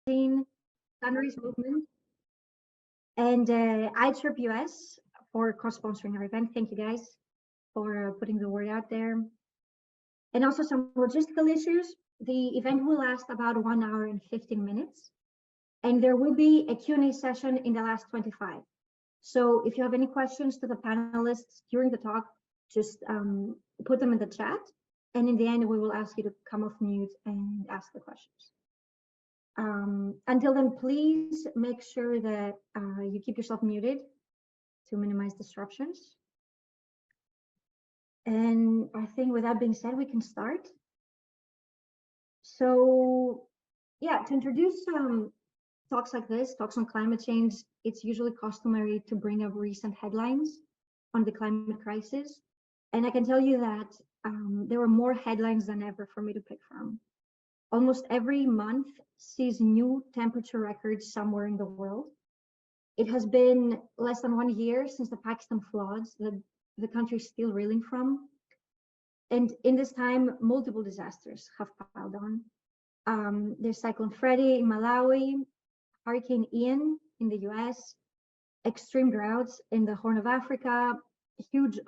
Sunrise Movement, and iTripUS for co-sponsoring our event. Thank you guys for putting the word out there. And also some logistical issues. The event will last about 1 hour and 15 minutes. And there will be a Q&A session in the last 25. So if you have any questions to the panelists during the talk, just put them in the chat. And in the end, we will ask you to come off mute and ask the questions. Until then, please make sure that you keep yourself muted to minimize disruptions. And I think with that being said, we can start. So yeah, to introduce talks like this, talks on climate change, it's usually customary to bring up recent headlines on the climate crisis. And I can tell you that there were more headlines than ever for me to pick from. Almost every month sees new temperature records somewhere in the world. It has been less than 1 year since the Pakistan floods that the country is still reeling from. And in this time, multiple disasters have piled on. There's Cyclone Freddy in Malawi, Hurricane Ian in the US, extreme droughts in the Horn of Africa, huge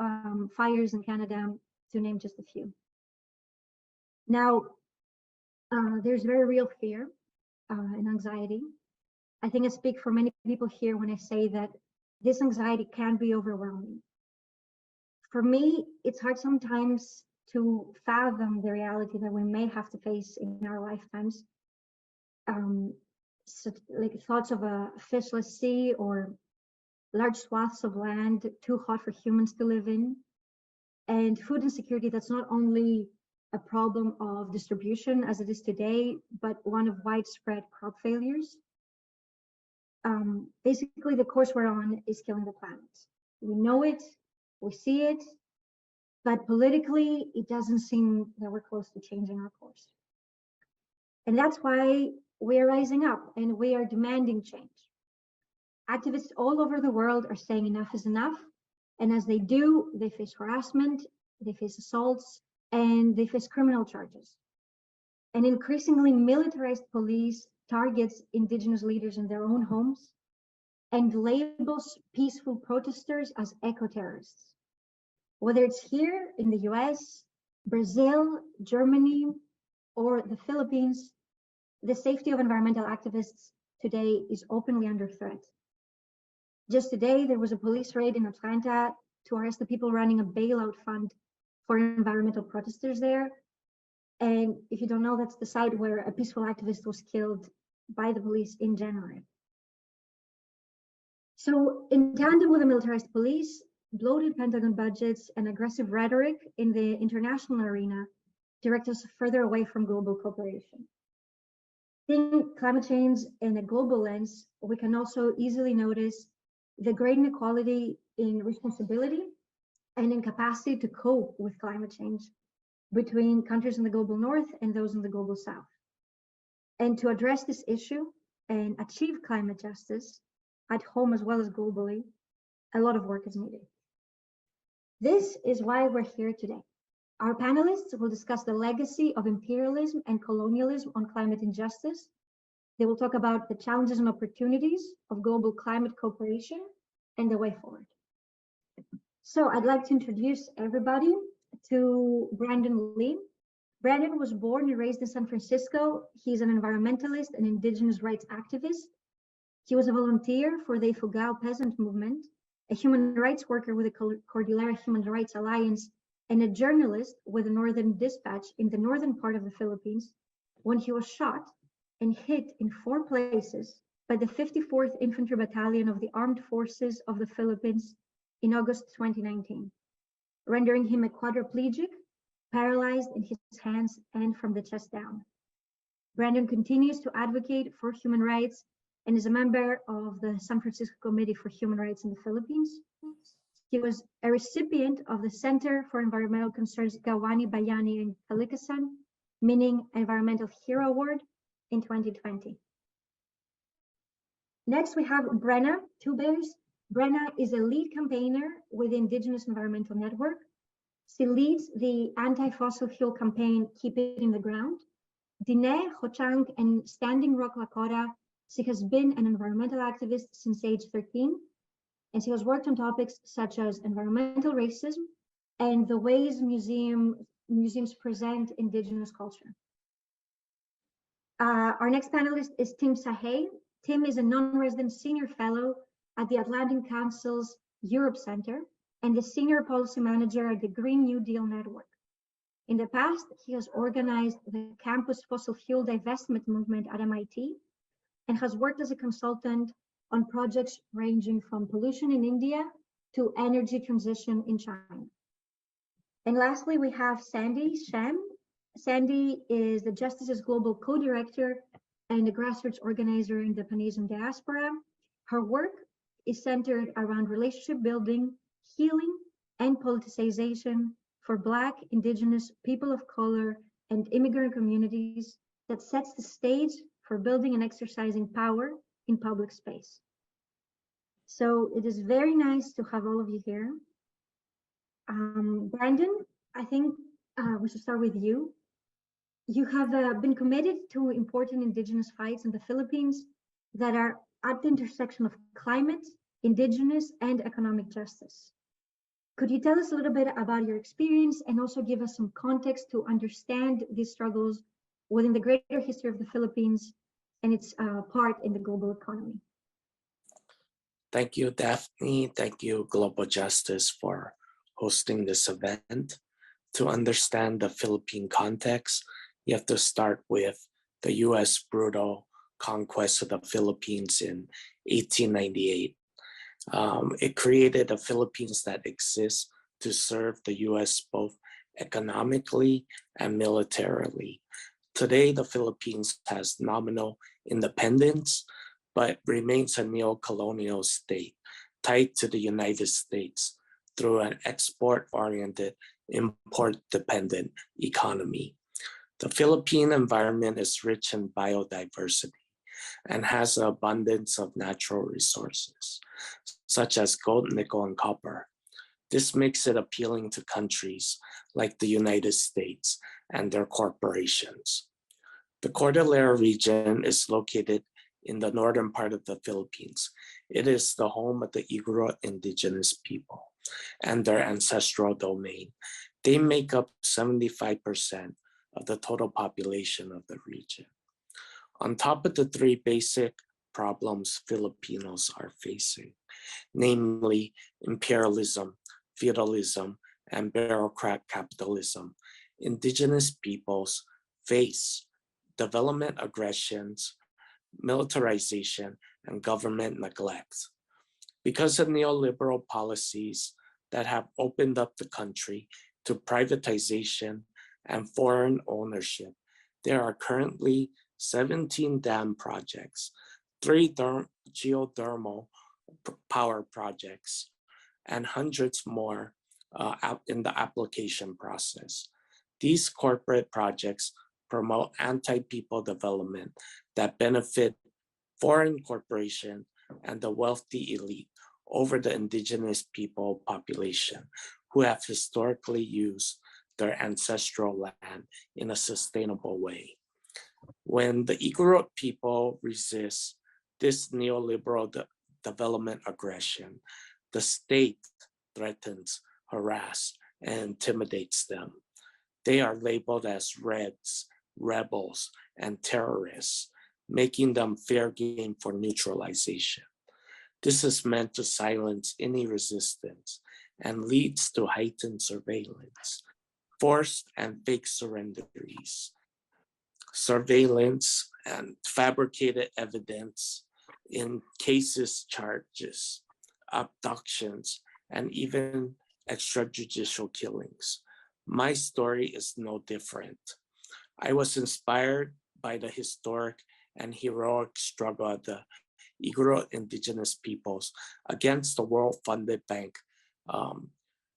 fires in Canada, to name just a few. Now, there's very real fear and anxiety. I think I speak for many people here when I say that this anxiety can be overwhelming. For me, it's hard sometimes to fathom the reality that we may have to face in our lifetimes. So, like thoughts of a fishless sea or large swaths of land too hot for humans to live in, and food insecurity that's not only a problem of distribution as it is today, but one of widespread crop failures. Basically, the course we're on is killing the planet. We know it, we see it, but politically, it doesn't seem that we're close to changing our course. And that's why we are rising up and we are demanding change. Activists all over the world are saying enough is enough. And as they do, they face harassment, they face assaults, and they face criminal charges. An increasingly militarized police targets Indigenous leaders in their own homes and labels peaceful protesters as eco-terrorists. Whether it's here in the US, Brazil, Germany, or the Philippines, the safety of environmental activists today is openly under threat. Just today, there was a police raid in Atlanta to arrest the people running a bailout fund for environmental protesters there. And if you don't know, that's the site where a peaceful activist was killed by the police in January. So in tandem with the militarized police, bloated Pentagon budgets and aggressive rhetoric in the international arena direct us further away from global cooperation. Seeing climate change in a global lens, we can also easily notice the great inequality in responsibility and in capacity to cope with climate change between countries in the global north and those in the global south. And to address this issue and achieve climate justice at home as well as globally, a lot of work is needed. This is why we're here today. Our panelists will discuss the legacy of imperialism and colonialism on climate injustice. They will talk about the challenges and opportunities of global climate cooperation and the way forward. So I'd like to introduce everybody to Brandon Lee. Brandon was born and raised in San Francisco. He's an environmentalist and Indigenous rights activist. He was a volunteer for the Ifugao peasant movement, a human rights worker with the Cordillera Human Rights Alliance, and a journalist with the Northern Dispatch in the northern part of the Philippines when he was shot and hit in 4 places by the 54th Infantry Battalion of the Armed Forces of the Philippines in August 2019, rendering him a quadriplegic, paralyzed in his hands and from the chest down. Brandon continues to advocate for human rights and is a member of the San Francisco Committee for Human Rights in the Philippines. He was a recipient of the Center for Environmental Concerns Gawani Bayani and Kalikasan, meaning Environmental Hero Award in 2020. Next, we have Brenna, TwoBears. Brenna is a lead campaigner with the Indigenous Environmental Network. She leads the anti-fossil fuel campaign, Keep It in the Ground, Diné, Ho-Chang, and Standing Rock Lakota, she has been an environmental activist since age 13, and she has worked on topics such as environmental racism and the ways museums present Indigenous culture. Our next panelist is Tim Sahay. Tim is a non-resident senior fellow at the Atlantic Council's Europe Center and the senior policy manager at the Green New Deal Network. In the past, he has organized the campus fossil fuel divestment movement at MIT and has worked as a consultant on projects ranging from pollution in India to energy transition in China. And lastly, we have Sandy Shan. Sandy is the Justice's Global Co-Director and a grassroots organizer in the Pan-Asian diaspora. Her work is centered around relationship building, healing, and politicization for Black, Indigenous, people of color, and immigrant communities that sets the stage for building and exercising power in public space. So it is very nice to have all of you here. Brandon, I think we should start with you. You have been committed to important Indigenous fights in the Philippines that are at the intersection of climate, Indigenous, and economic justice. Could you tell us a little bit about your experience and also give us some context to understand these struggles within the greater history of the Philippines and its part in the global economy? Thank you, Daphne. Thank you, Global Justice, for hosting this event. To understand the Philippine context, you have to start with the US brutal conquest of the Philippines in 1898. It created a Philippines that exists to serve the US both economically and militarily. Today, the Philippines has nominal independence, but remains a neo-colonial state tied to the United States through an export-oriented, import-dependent economy. The Philippine environment is rich in biodiversity and has an abundance of natural resources, such as gold, nickel, and copper. This makes it appealing to countries like the United States and their corporations. The Cordillera region is located in the northern part of the Philippines. It is the home of the Igorot indigenous people and their ancestral domain. They make up 75% of the total population of the region. On top of the three basic problems Filipinos are facing, namely imperialism, feudalism, and bureaucrat capitalism, indigenous peoples face development aggressions, militarization, and government neglect. Because of neoliberal policies that have opened up the country to privatization and foreign ownership, there are currently 17 dam projects, 3 geothermal power projects, and hundreds more in the application process. These corporate projects promote anti-people development that benefit foreign corporations and the wealthy elite over the indigenous people population who have historically used their ancestral land in a sustainable way. When the Igorot people resist this neoliberal development aggression, the state threatens, harass, and intimidates them. They are labeled as Reds, rebels, and terrorists, making them fair game for neutralization. This is meant to silence any resistance and leads to heightened surveillance, forced and fake surrenderies, surveillance and fabricated evidence in cases, charges, abductions, and even extrajudicial killings. My story is no different. I was inspired by the historic and heroic struggle of the Igorot indigenous peoples against the world-funded bank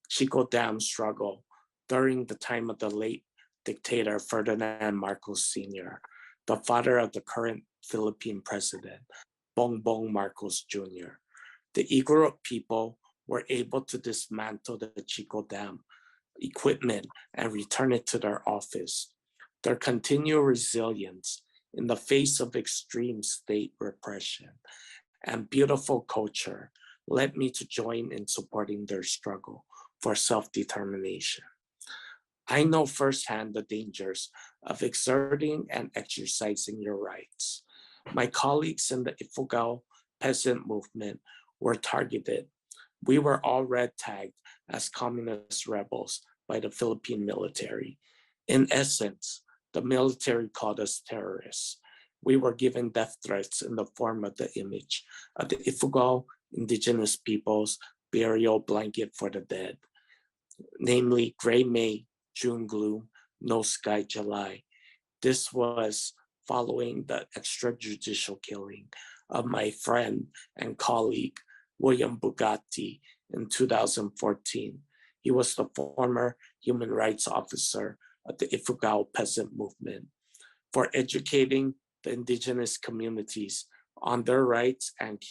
Chico Dam struggle during the time of the late dictator Ferdinand Marcos Sr., the father of the current Philippine president, Bongbong Marcos Jr. The Igorot people were able to dismantle the Chico Dam equipment and return it to their office, Their continued resilience in the face of extreme state repression and beautiful culture led me to join in supporting their struggle for self-determination. I know firsthand the dangers of exerting and exercising your rights. My colleagues in the Ifugao peasant movement were targeted. We were all red tagged as communist rebels by the Philippine military. In essence, the military called us terrorists. We were given death threats in the form of the image of the Ifugao Indigenous peoples burial blanket for the dead, namely Gray May, June gloom, no sky July. This was following the extrajudicial killing of my friend and colleague, William Bugatti, in 2014. He was the former human rights officer of the Ifugao peasant movement for educating the indigenous communities on their rights and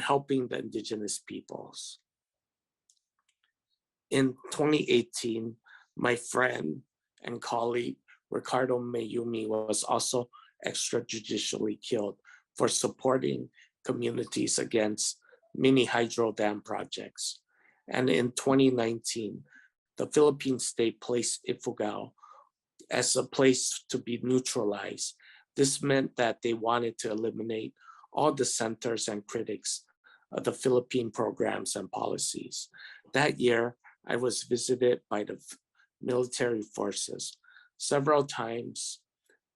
helping the indigenous peoples. In 2018, my friend and colleague Ricardo Mayumi was also extrajudicially killed for supporting communities against mini hydro dam projects. And in 2019, the Philippine state placed Ifugao as a place to be neutralized. This meant that they wanted to eliminate all dissenters and critics of the Philippine programs and policies. That year, I was visited by the military forces. Several times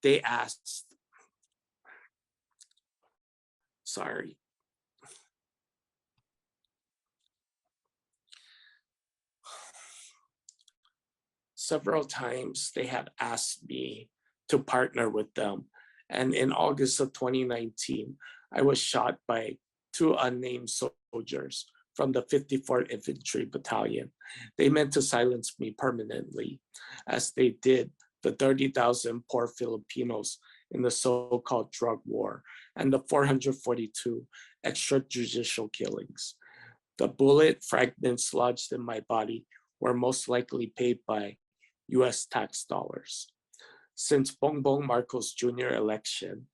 they asked, several times they had asked me to partner with them. And in August of 2019, I was shot by two unnamed soldiers from the 54th Infantry Battalion. They meant to silence me permanently, as they did the 30,000 poor Filipinos in the so-called drug war and the 442 extrajudicial killings. The bullet fragments lodged in my body were most likely paid by US tax dollars. Since Bongbong Marcos Jr. election,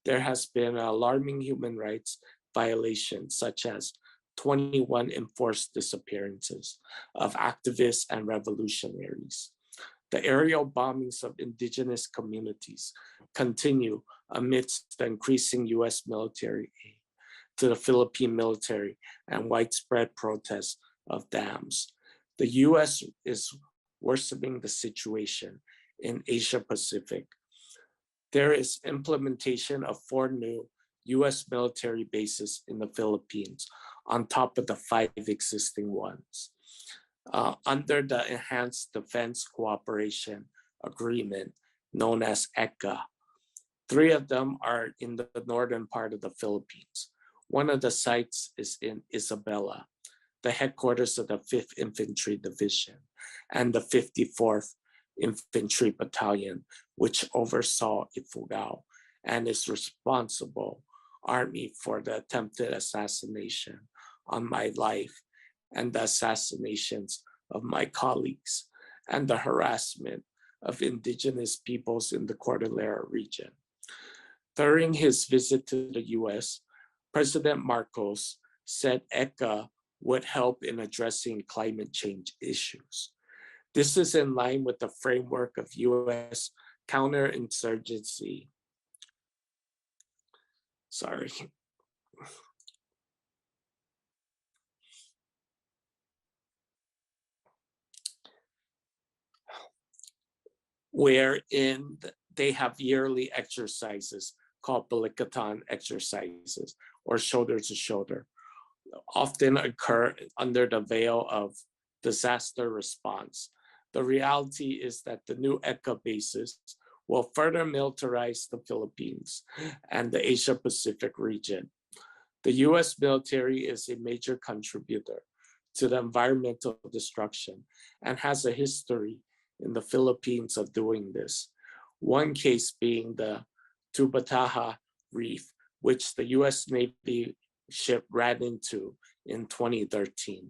there has been alarming human rights violations, such as 21 enforced disappearances of activists and revolutionaries. The aerial bombings of indigenous communities continue amidst the increasing US military aid to the Philippine military and widespread protests of dams. The US is worsening the situation in Asia Pacific. There is implementation of 4 new US military bases in the Philippines on top of the 5 existing ones. Under the Enhanced Defense Cooperation Agreement, known as ECA. 3 of them are in the northern part of the Philippines. One of the sites is in Isabela, the headquarters of the 5th Infantry Division and the 54th Infantry Battalion, which oversaw Ifugao and is responsible army for the attempted assassination on my life and the assassinations of my colleagues and the harassment of indigenous peoples in the Cordillera region. During his visit to the US, President Marcos said ECA would help in addressing climate change issues. This is in line with the framework of US counterinsurgency. Wherein they have yearly exercises called Balikatan exercises or shoulder to shoulder, often occur under the veil of disaster response. The reality is that the new ECA bases will further militarize the Philippines and the Asia Pacific region. The US military is a major contributor to the environmental destruction and has a history in the Philippines of doing this. One case being the Tubataha Reef, which the US Navy ship ran into in 2013.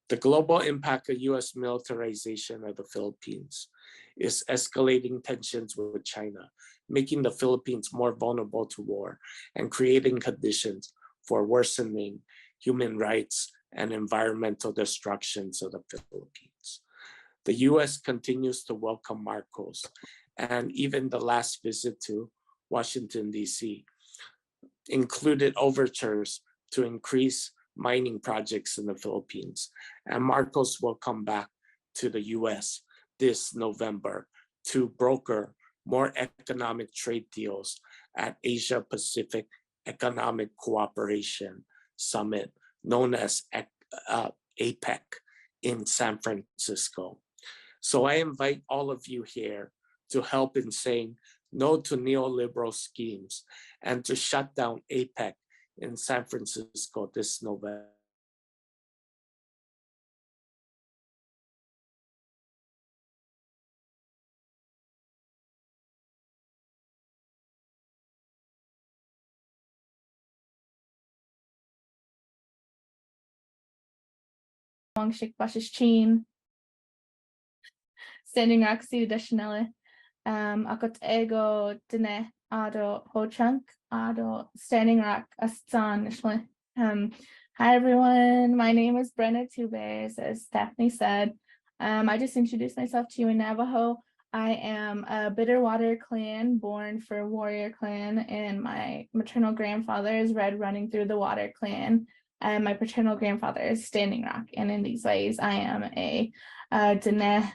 The global impact of US militarization of the Philippines is escalating tensions with China, making the Philippines more vulnerable to war and creating conditions for worsening human rights and environmental destructions of the Philippines. The US continues to welcome Marcos, and even the last visit to Washington, D.C. included overtures to increase mining projects in the Philippines. And Marcos will come back to the US this November to broker more economic trade deals at Asia Pacific Economic Cooperation Summit, known as APEC in San Francisco. So I invite all of you here to help in saying no to neoliberal schemes and to shut down APEC in San Francisco this November. Chin, Standing Rock City Deschanelle, Akot Ego Dine Ado Ho-Chunk Ado Standing Rock Astan. Hi everyone, my name is Brenna TwoBears, as Stephanie said. I just introduced myself to you in Navajo. I am a Bitterwater clan, born for Warrior clan, and my maternal grandfather is Red Running Through the Water clan. And my paternal grandfather is Standing Rock, and in these ways, I am a Dine,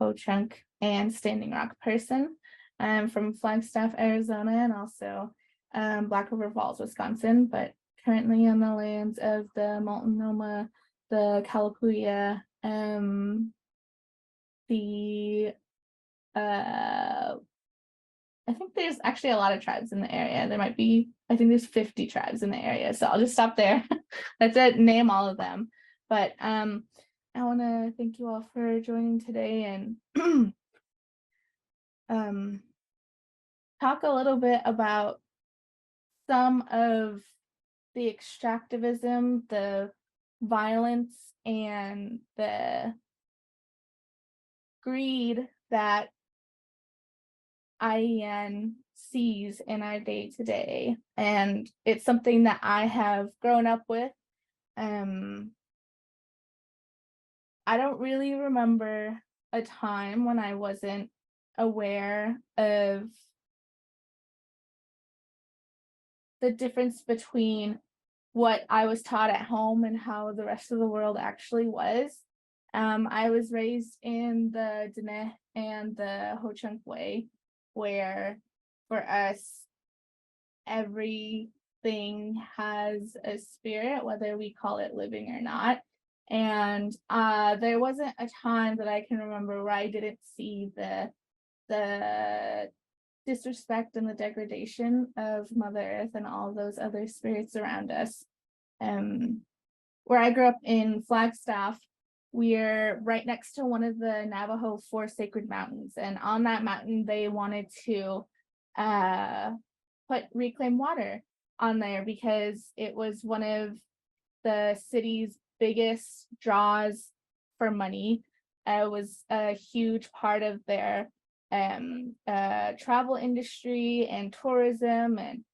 Ho-Chunk, and Standing Rock person. I'm from Flagstaff, Arizona, and also Black River Falls, Wisconsin, but currently on the lands of the Multnomah, the Kalapuya, I think there's actually a lot of tribes in the area. There might be, I think there's 50 tribes in the area. So I'll just stop there. That's it, name all of them. But I want to thank you all for joining today and talk a little bit about some of the extractivism, the violence, and the greed that IEN sees in our day-to-day, and it's something that I have grown up with. I don't really remember a time when I wasn't aware of the difference between what I was taught at home and how the rest of the world actually was. I was raised in the Dine and the Ho-Chunk way, where for us, everything has a spirit, whether we call it living or not. And there wasn't a time that I can remember where I didn't see the disrespect and the degradation of Mother Earth and all those other spirits around us. Where I grew up in Flagstaff, we're right next to one of the Navajo 4 sacred mountains, and on that mountain they wanted to put reclaimed water on there because it was one of the city's biggest draws for money. It was a huge part of their travel industry and tourism, and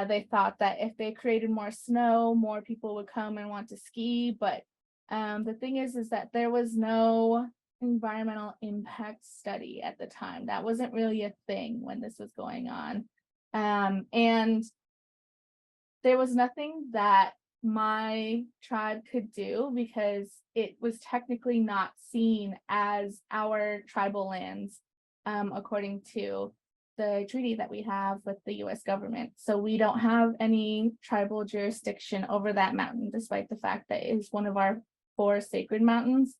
they thought that if they created more snow, more people would come and want to ski. But the thing is that there was no environmental impact study at the time. That wasn't really a thing when this was going on. And there was nothing that my tribe could do because it was technically not seen as our tribal lands, according to the treaty that we have with the US government. So we don't have any tribal jurisdiction over that mountain, despite the fact that it is one of our 4 sacred mountains.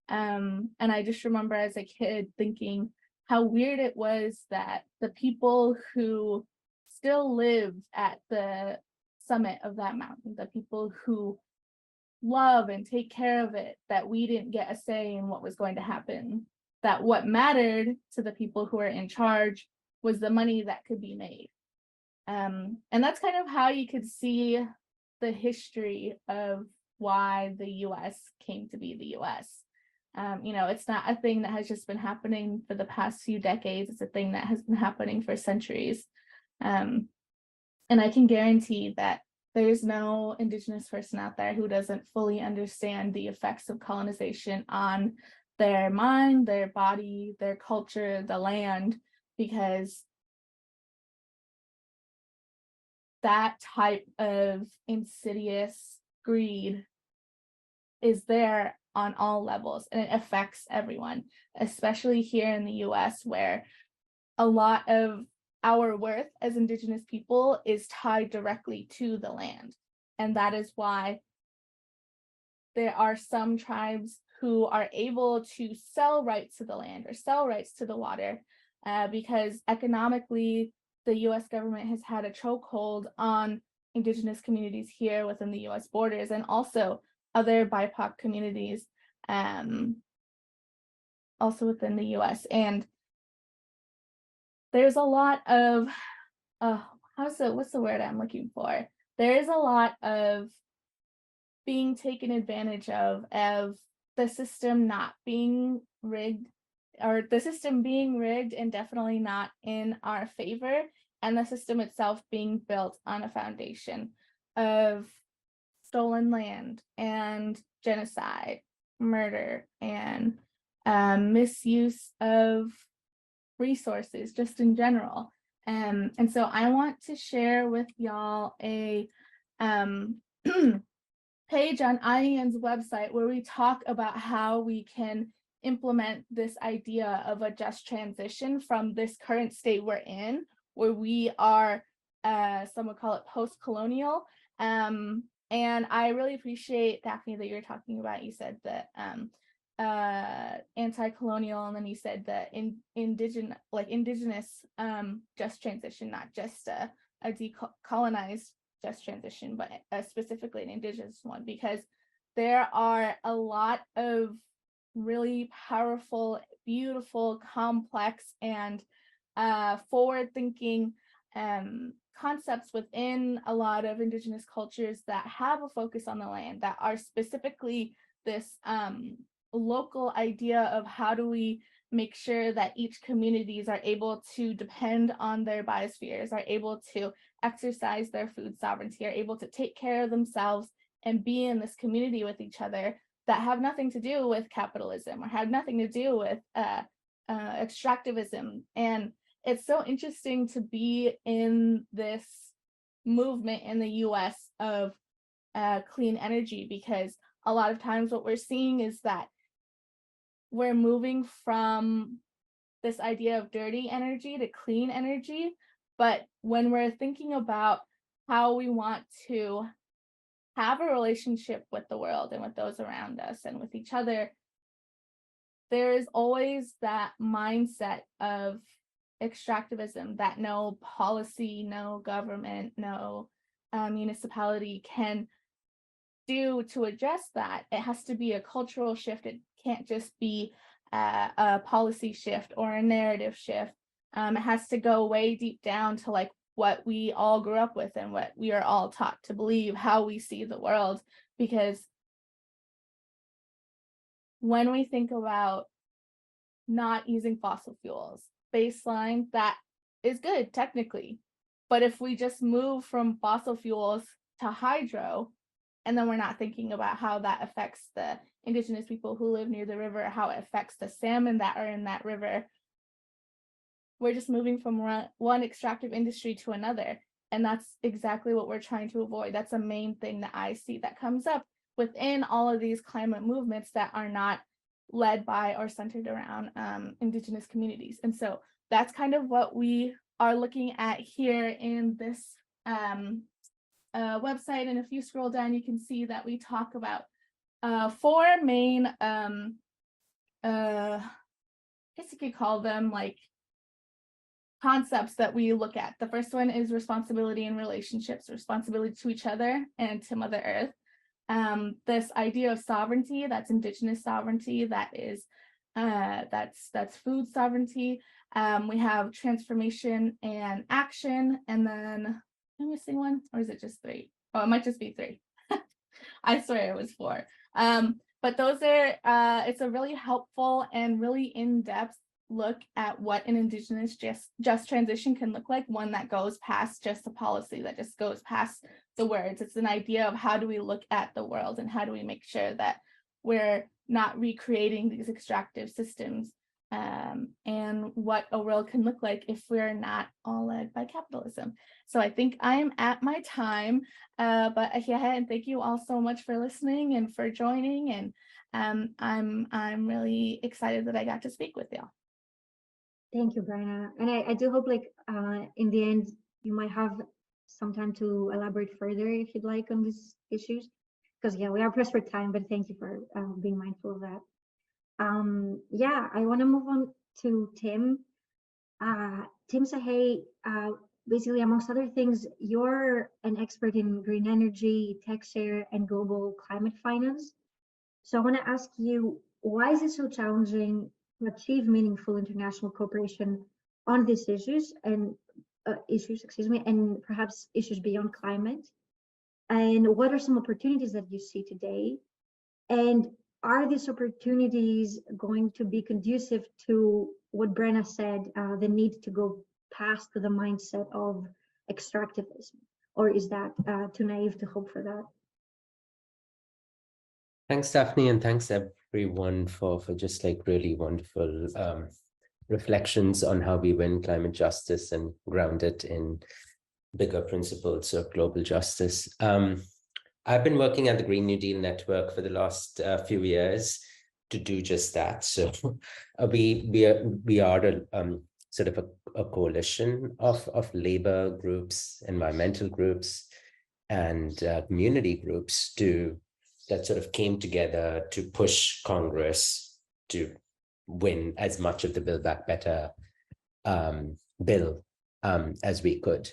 And I just remember as a kid thinking how weird it was that the people who still live at the summit of that mountain, the people who love and take care of it, that we didn't get a say in what was going to happen, that what mattered to the people who are in charge was the money that could be made. And that's kind of how you could see the history of why the US came to be the US. It's not a thing that has just been happening for the past few decades. It's a thing that has been happening for centuries. And I can guarantee that there's no Indigenous person out there who doesn't fully understand the effects of colonization on their mind, their body, their culture, the land, because that type of insidious greed is there on all levels, and it affects everyone, especially here in the US, where a lot of our worth as Indigenous people is tied directly to the land. And that is why there are some tribes who are able to sell rights to the land or sell rights to the water, because economically, the US government has had a chokehold on Indigenous communities here within the US borders, and also other BIPOC communities, also within the US. And there's a lot of, what's the word I'm looking for? There is a lot of being taken advantage of the system not being rigged, or the system being rigged and definitely not in our favor, and the system itself being built on a foundation of stolen land and genocide, murder, and misuse of resources just in general. And so I want to share with y'all a page on IAN's website where we talk about how we can implement this idea of a just transition from this current state we're in, where we are, some would call it post-colonial. And I really appreciate, Daphne, that you're talking about, you said that anti-colonial, and then you said that indigenous just transition, not just a decolonized just transition, but specifically an Indigenous one, because there are a lot of really powerful, beautiful, complex, and forward-thinking concepts within a lot of Indigenous cultures that have a focus on the land, that are specifically this local idea of how do we make sure that each communities are able to depend on their biospheres, are able to exercise their food sovereignty, are able to take care of themselves and be in this community with each other, that have nothing to do with capitalism or have nothing to do with extractivism. And it's so interesting to be in this movement in the US of clean energy, because a lot of times what we're seeing is that we're moving from this idea of dirty energy to clean energy. But when we're thinking about how we want to have a relationship with the world and with those around us and with each other, there is always that mindset of extractivism that no policy, no government, no municipality can do to address that. It has to be a cultural shift. It can't just be a policy shift or a narrative shift. It has to go way deep down to like what we all grew up with and what we are all taught to believe, how we see the world. Because when we think about not using fossil fuels, baseline, that is good technically. But if we just move from fossil fuels to hydro, and then we're not thinking about how that affects the Indigenous people who live near the river, how it affects the salmon that are in that river, we're just moving from one extractive industry to another. And that's exactly what we're trying to avoid. That's a main thing that I see that comes up within all of these climate movements that are not led by or centered around Indigenous communities. And so that's kind of what we are looking at here in this website. And if you scroll down, you can see that we talk about 4 main, I guess you could call them like concepts that we look at. The first one is responsibility in relationships, responsibility to each other and to Mother Earth. This idea of sovereignty, that's Indigenous sovereignty, that is that's food sovereignty. We have transformation and action, and then am I missing one, or is it just 3? Oh, it might just be 3. I swear it was 4. But But those are, it's a really helpful and really in-depth look at what an Indigenous just transition can look like, one that goes past just a policy, that just goes past the words. It's an idea of how do we look at the world and how do we make sure that we're not recreating these extractive systems, and what a world can look like if we're not all led by capitalism. So I think I am at my time, but yeah, and thank you all so much for listening and for joining, and I'm really excited that I got to speak with y'all. Thank you, Brenna. And I do hope, like, in the end, you might have some time to elaborate further if you'd like on these issues. Because, yeah, we are pressed for time, but thank you for being mindful of that. Yeah, I want to move on to Tim. Tim Sahay, basically, amongst other things, you're an expert in green energy, tech share, and global climate finance. So I want to ask you, why is it so challenging to achieve meaningful international cooperation on these issues and and perhaps issues beyond climate? And what are some opportunities that you see today? And are these opportunities going to be conducive to what Brenna said, the need to go past the mindset of extractivism? Or is that too naive to hope for that? Thanks, Daphne, and thanks everyone for just like really wonderful reflections on how we win climate justice and ground it in bigger principles of global justice. I've been working at the Green New Deal Network for the last few years to do just that. So we are a sort of a coalition of labor groups, environmental groups, and community groups that sort of came together to push Congress to win as much of the Build Back Better bill as we could.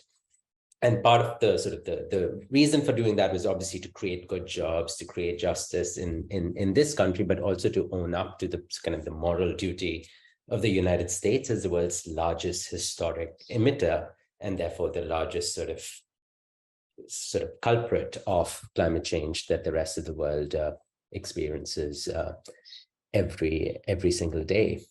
And part of the sort of the reason for doing that was obviously to create good jobs, to create justice in this country, but also to own up to the kind of the moral duty of the United States as the world's largest historic emitter, and therefore the largest sort of culprit of climate change that the rest of the world experiences every single day.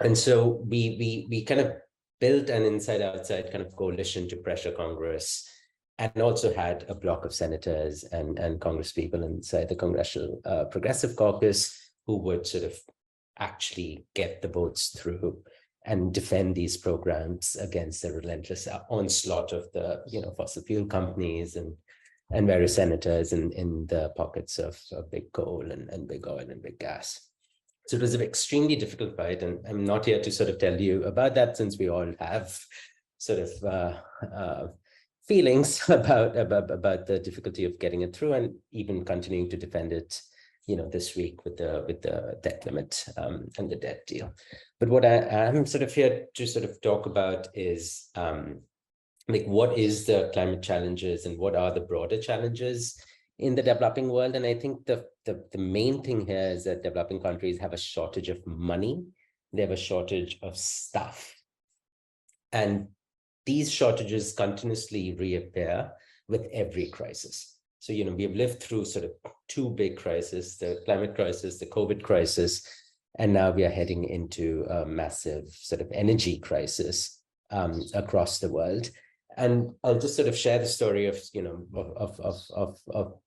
And so we kind of built an inside-outside kind of coalition to pressure Congress, and also had a block of senators and congresspeople inside the Congressional Progressive Caucus who would sort of actually get the votes through and defend these programs against the relentless onslaught of the fossil fuel companies and various senators in the pockets of big coal and big oil and big gas. So it was an extremely difficult fight, and I'm not here to sort of tell you about that, since we all have sort of feelings about the difficulty of getting it through, and even continuing to defend it, this week with the debt limit and the debt deal. But what I am sort of here to sort of talk about is like, what is the climate challenges and what are the broader challenges in the developing world? And I think the main thing here is that developing countries have a shortage of money. They have a shortage of stuff. And these shortages continuously reappear with every crisis. So, we've lived through sort of two big crises, the climate crisis, the COVID crisis, and now we are heading into a massive sort of energy crisis across the world. And I'll just sort of share the story of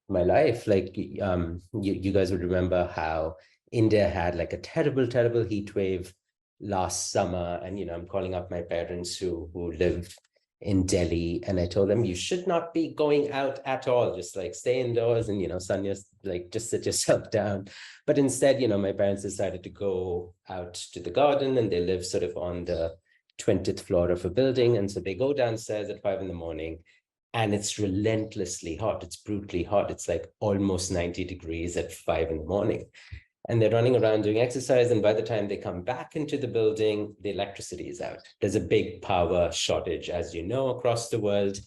my life. Like, you guys would remember how India had like a terrible heat wave last summer. And, I'm calling up my parents who live in Delhi, and I told them, you should not be going out at all, just like stay indoors and, Sanya, like just sit yourself down. But instead, my parents decided to go out to the garden, and they live sort of on the 20th floor of a building. And so they go downstairs at 5 a.m, and it's relentlessly hot. It's brutally hot. It's like almost 90 degrees at 5 a.m. And they're running around doing exercise. And by the time they come back into the building, the electricity is out. There's a big power shortage, as you know, across the world.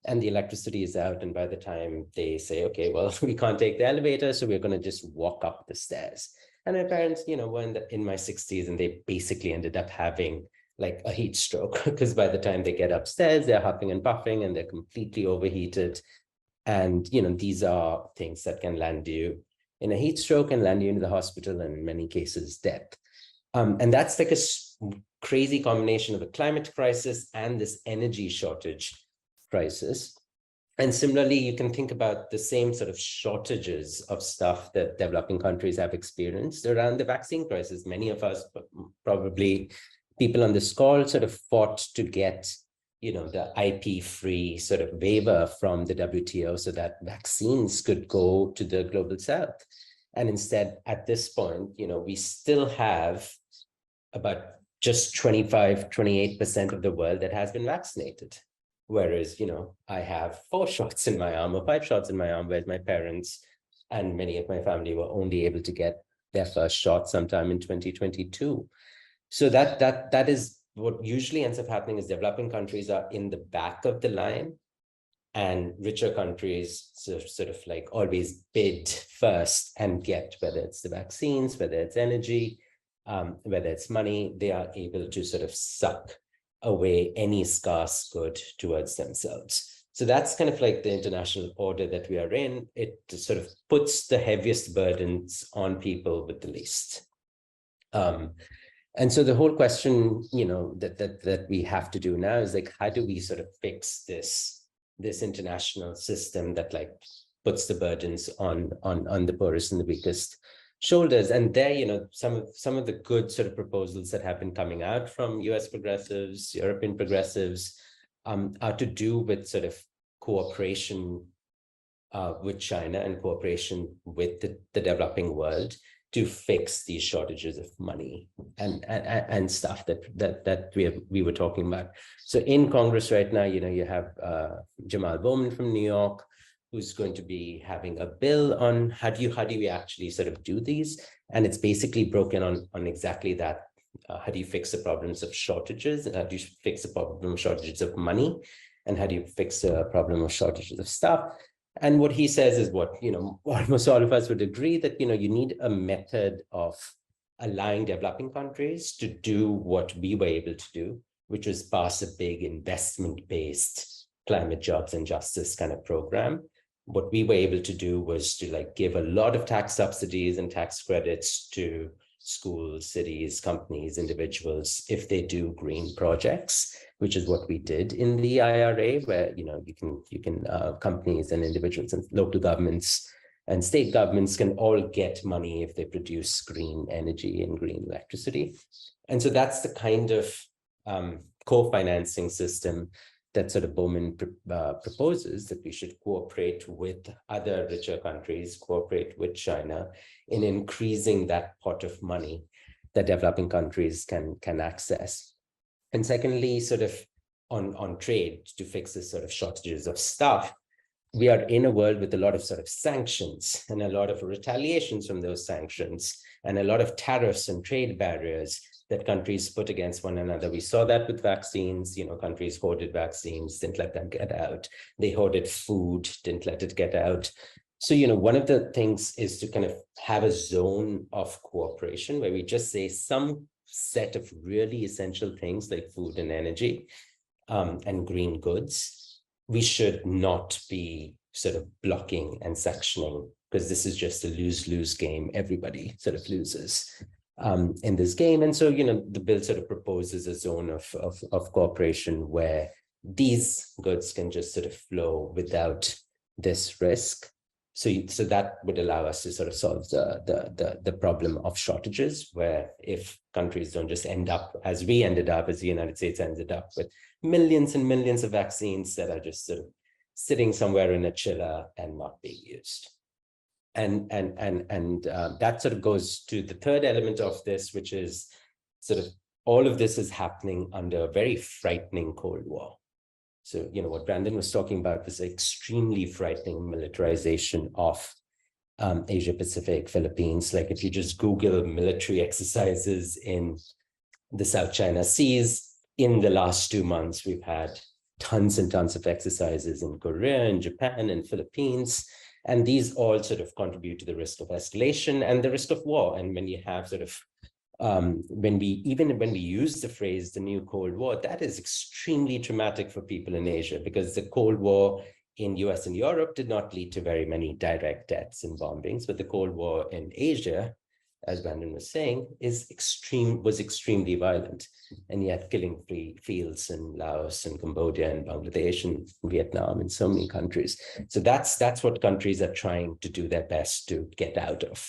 And the electricity is out. And by the time they say, okay, well, we can't take the elevator, so we're going to just walk up the stairs. And my parents, were in my 60s, and they basically ended up having like a heat stroke, because by the time they get upstairs, they're huffing and puffing, and they're completely overheated. And, these are things that can land you in a heat stroke and land you in the hospital, and in many cases, death. And that's like a crazy combination of a climate crisis and this energy shortage crisis. And similarly, you can think about the same sort of shortages of stuff that developing countries have experienced around the vaccine crisis. Many of us, probably people on this call, sort of fought to get, the IP-free sort of waiver from the WTO so that vaccines could go to the global south. And instead, at this point, we still have about just 25, 28% of the world that has been vaccinated. Whereas, I have 4 shots in my arm or 5 shots in my arm, whereas my parents and many of my family were only able to get their first shot sometime in 2022. So that is what usually ends up happening, is developing countries are in the back of the line, and richer countries sort of like always bid first and get, whether it's the vaccines, whether it's energy, whether it's money, they are able to sort of suck away any scarce good towards themselves. So that's kind of like the international order that we are in. It sort of puts the heaviest burdens on people with the least. And so the whole question, that we have to do now is like, how do we sort of fix this international system that like puts the burdens on the poorest and the weakest shoulders? And there, some of the good sort of proposals that have been coming out from US progressives, European progressives, are to do with sort of cooperation with China and cooperation with the developing world to fix these shortages of money and stuff that we were talking about. So in Congress right now, you have Jamal Bowman from New York, who's going to be having a bill on how do we actually sort of do these? And it's basically broken on exactly that. How do you fix the problems of shortages? And how do you fix the problem of shortages of money? And how do you fix the problem of shortages of stuff? And what he says is what, almost all of us would agree, that, you need a method of allowing developing countries to do what we were able to do, which was pass a big investment-based climate, jobs, and justice kind of program. What we were able to do was to like give a lot of tax subsidies and tax credits to schools, cities, companies, individuals, if they do green projects, which is what we did in the IRA, where you can companies and individuals and local governments and state governments can all get money if they produce green energy and green electricity. And so that's the kind of co-financing system that sort of Bowman proposes, that we should cooperate with other richer countries, cooperate with China in increasing that pot of money that developing countries can access. And secondly, sort of on trade, to fix this sort of shortages of stuff, we are in a world with a lot of sort of sanctions and a lot of retaliations from those sanctions and a lot of tariffs and trade barriers that countries put against one another. We saw that with vaccines, countries hoarded vaccines, didn't let them get out. They hoarded food, didn't let it get out. So, one of the things is to kind of have a zone of cooperation where we just say some set of really essential things like food and energy and green goods, we should not be sort of blocking and sectioning, because this is just a lose-lose game. Everybody sort of loses in this game. And so, the bill sort of proposes a zone of cooperation where these goods can just sort of flow without this risk. So that would allow us to sort of solve the problem of shortages, where if countries don't just end up as we ended up, as the United States ended up with millions and millions of vaccines that are just sort of sitting somewhere in a chiller and not being used. And that sort of goes to the third element of this, which is sort of all of this is happening under a very frightening Cold War. So, what Brandon was talking about was extremely frightening militarization of Asia Pacific, Philippines. Like if you just Google military exercises in the South China Seas, in the last 2 months, we've had tons and tons of exercises in Korea and Japan and Philippines. And these all sort of contribute to the risk of escalation and the risk of war. And when you have sort of, when we use the phrase, the new Cold War, that is extremely traumatic for people in Asia, because the Cold War in US and Europe did not lead to very many direct deaths and bombings, but the Cold War in Asia, as Brandon was saying, was extremely violent, and yet killing fields in Laos and Cambodia and Bangladesh and Vietnam and so many countries. So that's what countries are trying to do their best to get out of,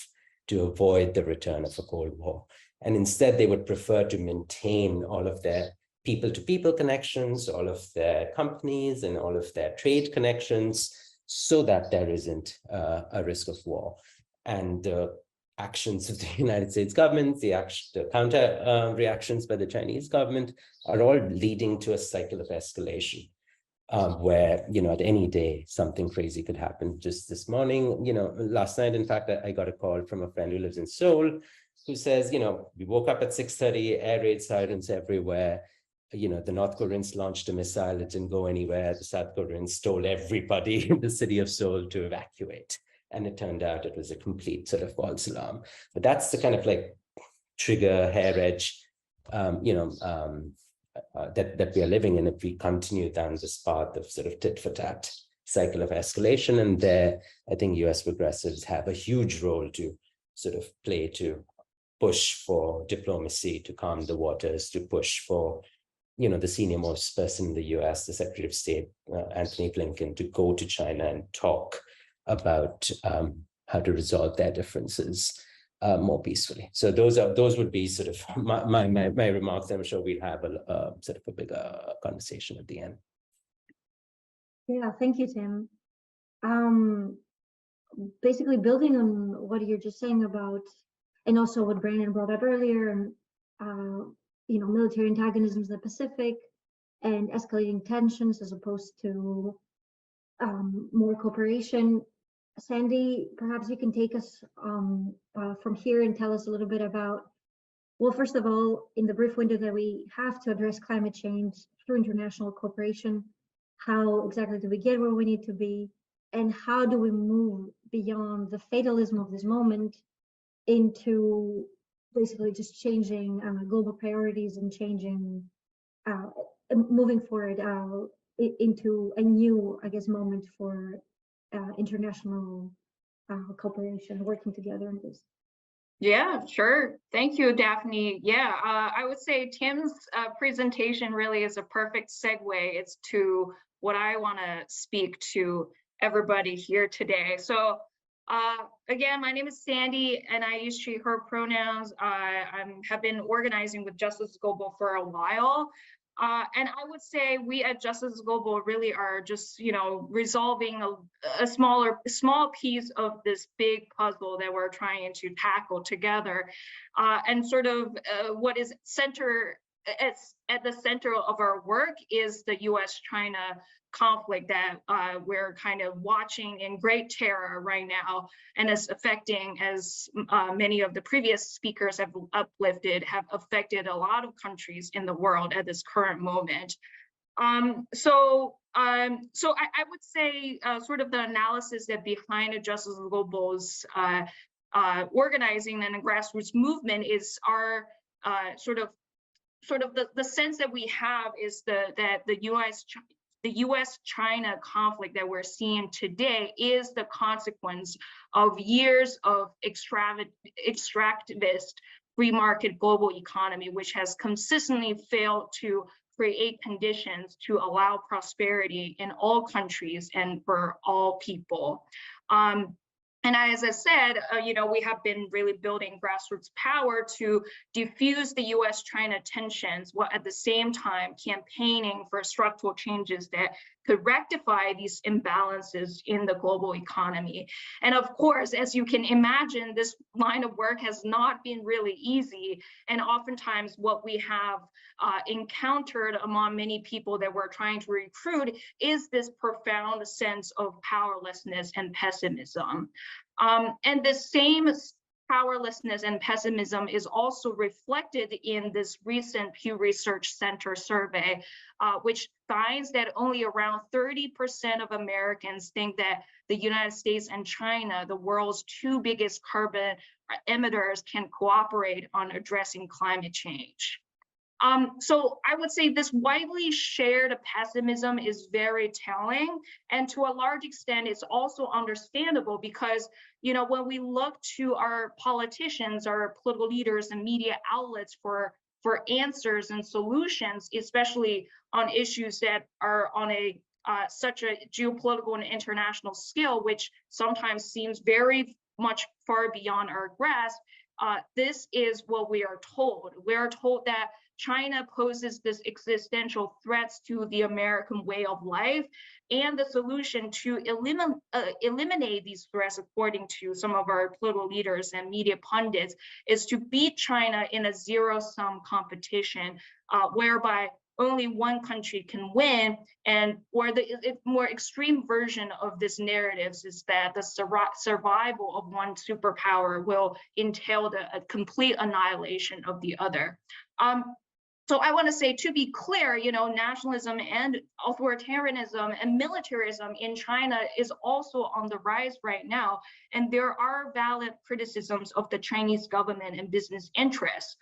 to avoid the return of a Cold War. And instead, they would prefer to maintain all of their people-to-people connections, all of their companies and all of their trade connections, so that there isn't a risk of war. And the actions of the United States government, the counter reactions by the Chinese government are all leading to a cycle of escalation, where, at any day, something crazy could happen. Just this morning, last night, in fact, I got a call from a friend who lives in Seoul, who says, we woke up at 6:30, air raid sirens everywhere. The North Koreans launched a missile, it didn't go anywhere. The South Koreans told everybody in the city of Seoul to evacuate. And it turned out it was a complete sort of false alarm. But that's the kind of trigger, hair edge, that we are living in if we continue down this path of sort of tit for tat cycle of escalation. And there, I think US progressives have a huge role to sort of play, to push for diplomacy, to calm the waters, to push for the senior most person in the US, the Secretary of State, Anthony Blinken, to go to China and talk about how to resolve their differences more peacefully. So those would be sort of my remarks. I'm sure we'll have a sort of a bigger conversation at the end. Yeah, thank you, Tim. Basically building on what you're just saying about, and also what Brandon brought up earlier, and military antagonisms in the Pacific and escalating tensions as opposed to more cooperation. Sandy, perhaps you can take us from here and tell us a little bit about, well, first of all, in the brief window that we have to address climate change through international cooperation, how exactly do we get where we need to be, and how do we move beyond the fatalism of this moment into basically just changing global priorities and changing, moving forward into a new, I guess, moment for international cooperation, working together in this. Yeah, sure. Thank you, Daphne. Yeah, I would say Tim's presentation really is a perfect segue. It's to what I want to speak to everybody here today. So again, my name is Sandy and I use she, her pronouns. I have been organizing with Justice Global for a while. And I would say we at Justice Global really are just, resolving a small piece of this big puzzle that we're trying to tackle together. And sort of what is at the center of our work is the US-China conflict that we're kind of watching in great terror right now, and is affecting, as many of the previous speakers have uplifted, have affected a lot of countries in the world at this current moment. So I would say sort of the analysis that behind Justice Global's organizing and a grassroots movement is our sort of the sense that we have is that the US-China conflict that we're seeing today is the consequence of years of extractivist free market global economy, which has consistently failed to create conditions to allow prosperity in all countries and for all people. And as I said, we have been really building grassroots power to diffuse the US-China tensions, while at the same time campaigning for structural changes that could rectify these imbalances in the global economy. And of course, as you can imagine, this line of work has not been really easy. And oftentimes what we have encountered among many people that we're trying to recruit is this profound sense of powerlessness and pessimism. And the same powerlessness and pessimism is also reflected in this recent Pew Research Center survey, which finds that only around 30% of Americans think that the United States and China, the world's two biggest carbon emitters, can cooperate on addressing climate change. So I would say this widely shared pessimism is very telling, and to a large extent, it's also understandable because, you know, when we look to our politicians, our political leaders, and media outlets for answers and solutions, especially on issues that are on a such a geopolitical and international scale, which sometimes seems very much far beyond our grasp. This is what we are told. We are told that China poses this existential threats to the American way of life, and the solution to eliminate these threats, according to some of our political leaders and media pundits, is to beat China in a zero-sum competition, whereby only one country can win, and or the more extreme version of this narrative is that the survival of one superpower will entail a complete annihilation of the other. So I want to say, to be clear, you know, nationalism and authoritarianism and militarism in China is also on the rise right now, and there are valid criticisms of the Chinese government and business interests.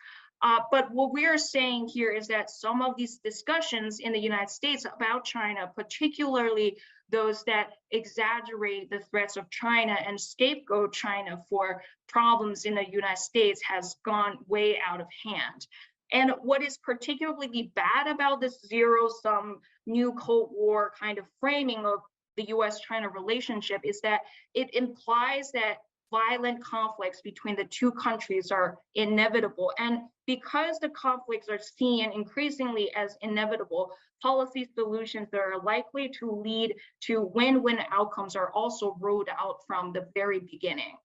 But what we're saying here is that some of these discussions in the United States about China, particularly those that exaggerate the threats of China and scapegoat China for problems in the United States, has gone way out of hand. And what is particularly bad about this zero-sum new Cold War kind of framing of the US-China relationship is that it implies that violent conflicts between the two countries are inevitable. And because the conflicts are seen increasingly as inevitable, policy solutions that are likely to lead to win-win outcomes are also ruled out from the very beginning.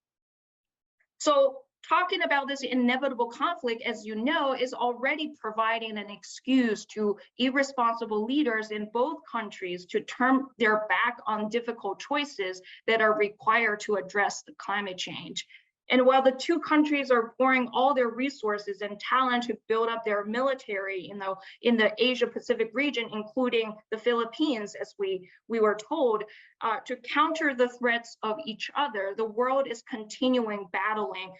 So talking about this inevitable conflict, as you know, is already providing an excuse to irresponsible leaders in both countries to turn their back on difficult choices that are required to address the climate change. And while the two countries are pouring all their resources and talent to build up their military, in the Asia-Pacific region, including the Philippines, as we were told, to counter the threats of each other, the world is continuing battling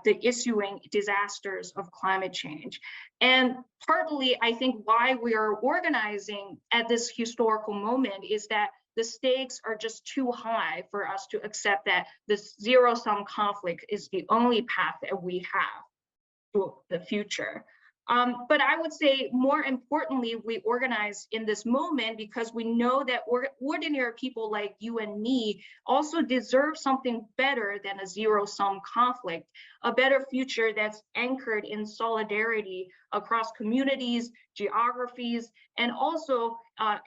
the ensuing disasters of climate change. And partly, I think, why we are organizing at this historical moment is that the stakes are just too high for us to accept that this zero-sum conflict is the only path that we have to the future. But I would say, more importantly, we organize in this moment because we know that ordinary people like you and me also deserve something better than a zero-sum conflict, a better future that's anchored in solidarity across communities, geographies, and also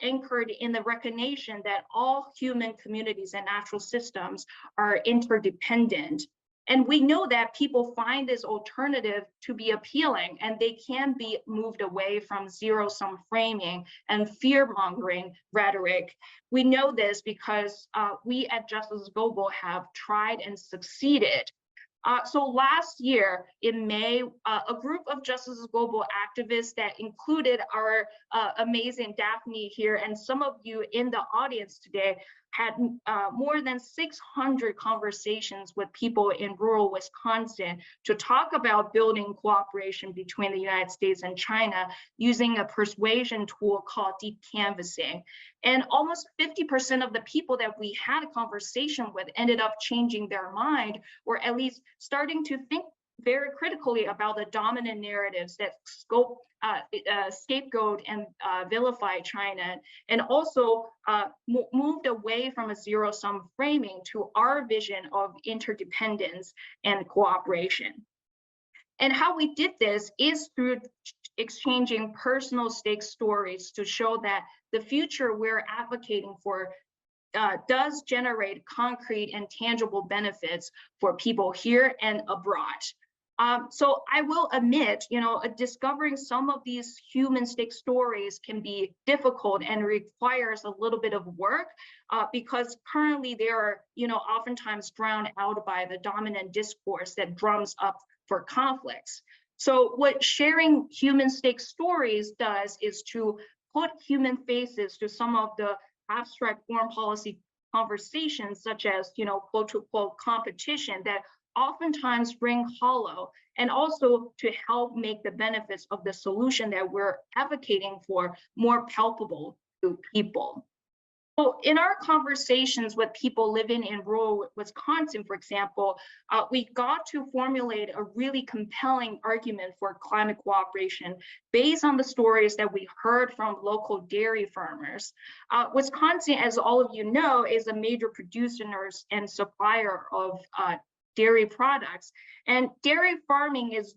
anchored in the recognition that all human communities and natural systems are interdependent. And we know that people find this alternative to be appealing, and they can be moved away from zero-sum framing and fear-mongering rhetoric. We know this because we at Justice Global have tried and succeeded. So last year in May, a group of Justice Global activists that included our amazing Daphne here and some of you in the audience today had more than 600 conversations with people in rural Wisconsin to talk about building cooperation between the United States and China using a persuasion tool called deep canvassing. And almost 50% of the people that we had a conversation with ended up changing their mind, or at least starting to think very critically about the dominant narratives that scapegoat and vilify China, and also moved away from a zero-sum framing to our vision of interdependence and cooperation. And how we did this is through exchanging personal stake stories to show that the future we're advocating for does generate concrete and tangible benefits for people here and abroad. So I will admit, discovering some of these human stake stories can be difficult and requires a little bit of work because currently they are, oftentimes drowned out by the dominant discourse that drums up for conflicts. So what sharing human stake stories does is to put human faces to some of the abstract foreign policy conversations, such as, quote unquote, competition that oftentimes ring hollow and also to help make the benefits of the solution that we're advocating for more palpable to people. So in our conversations with people living in rural Wisconsin, for example, we got to formulate a really compelling argument for climate cooperation based on the stories that we heard from local dairy farmers. Wisconsin, as all of you know, is a major producer and supplier of dairy products. And dairy farming is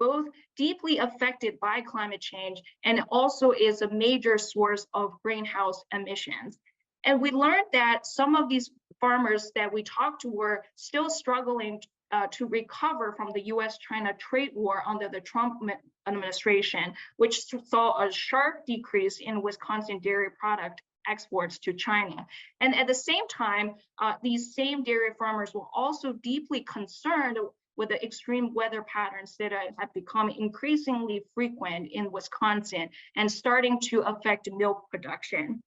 both deeply affected by climate change and also is a major source of greenhouse emissions. And we learned that some of these farmers that we talked to were still struggling to recover from the US-China trade war under the Trump administration, which saw a sharp decrease in Wisconsin dairy product exports to China. And at the same time, these same dairy farmers were also deeply concerned with the extreme weather patterns that have become increasingly frequent in Wisconsin and starting to affect milk production.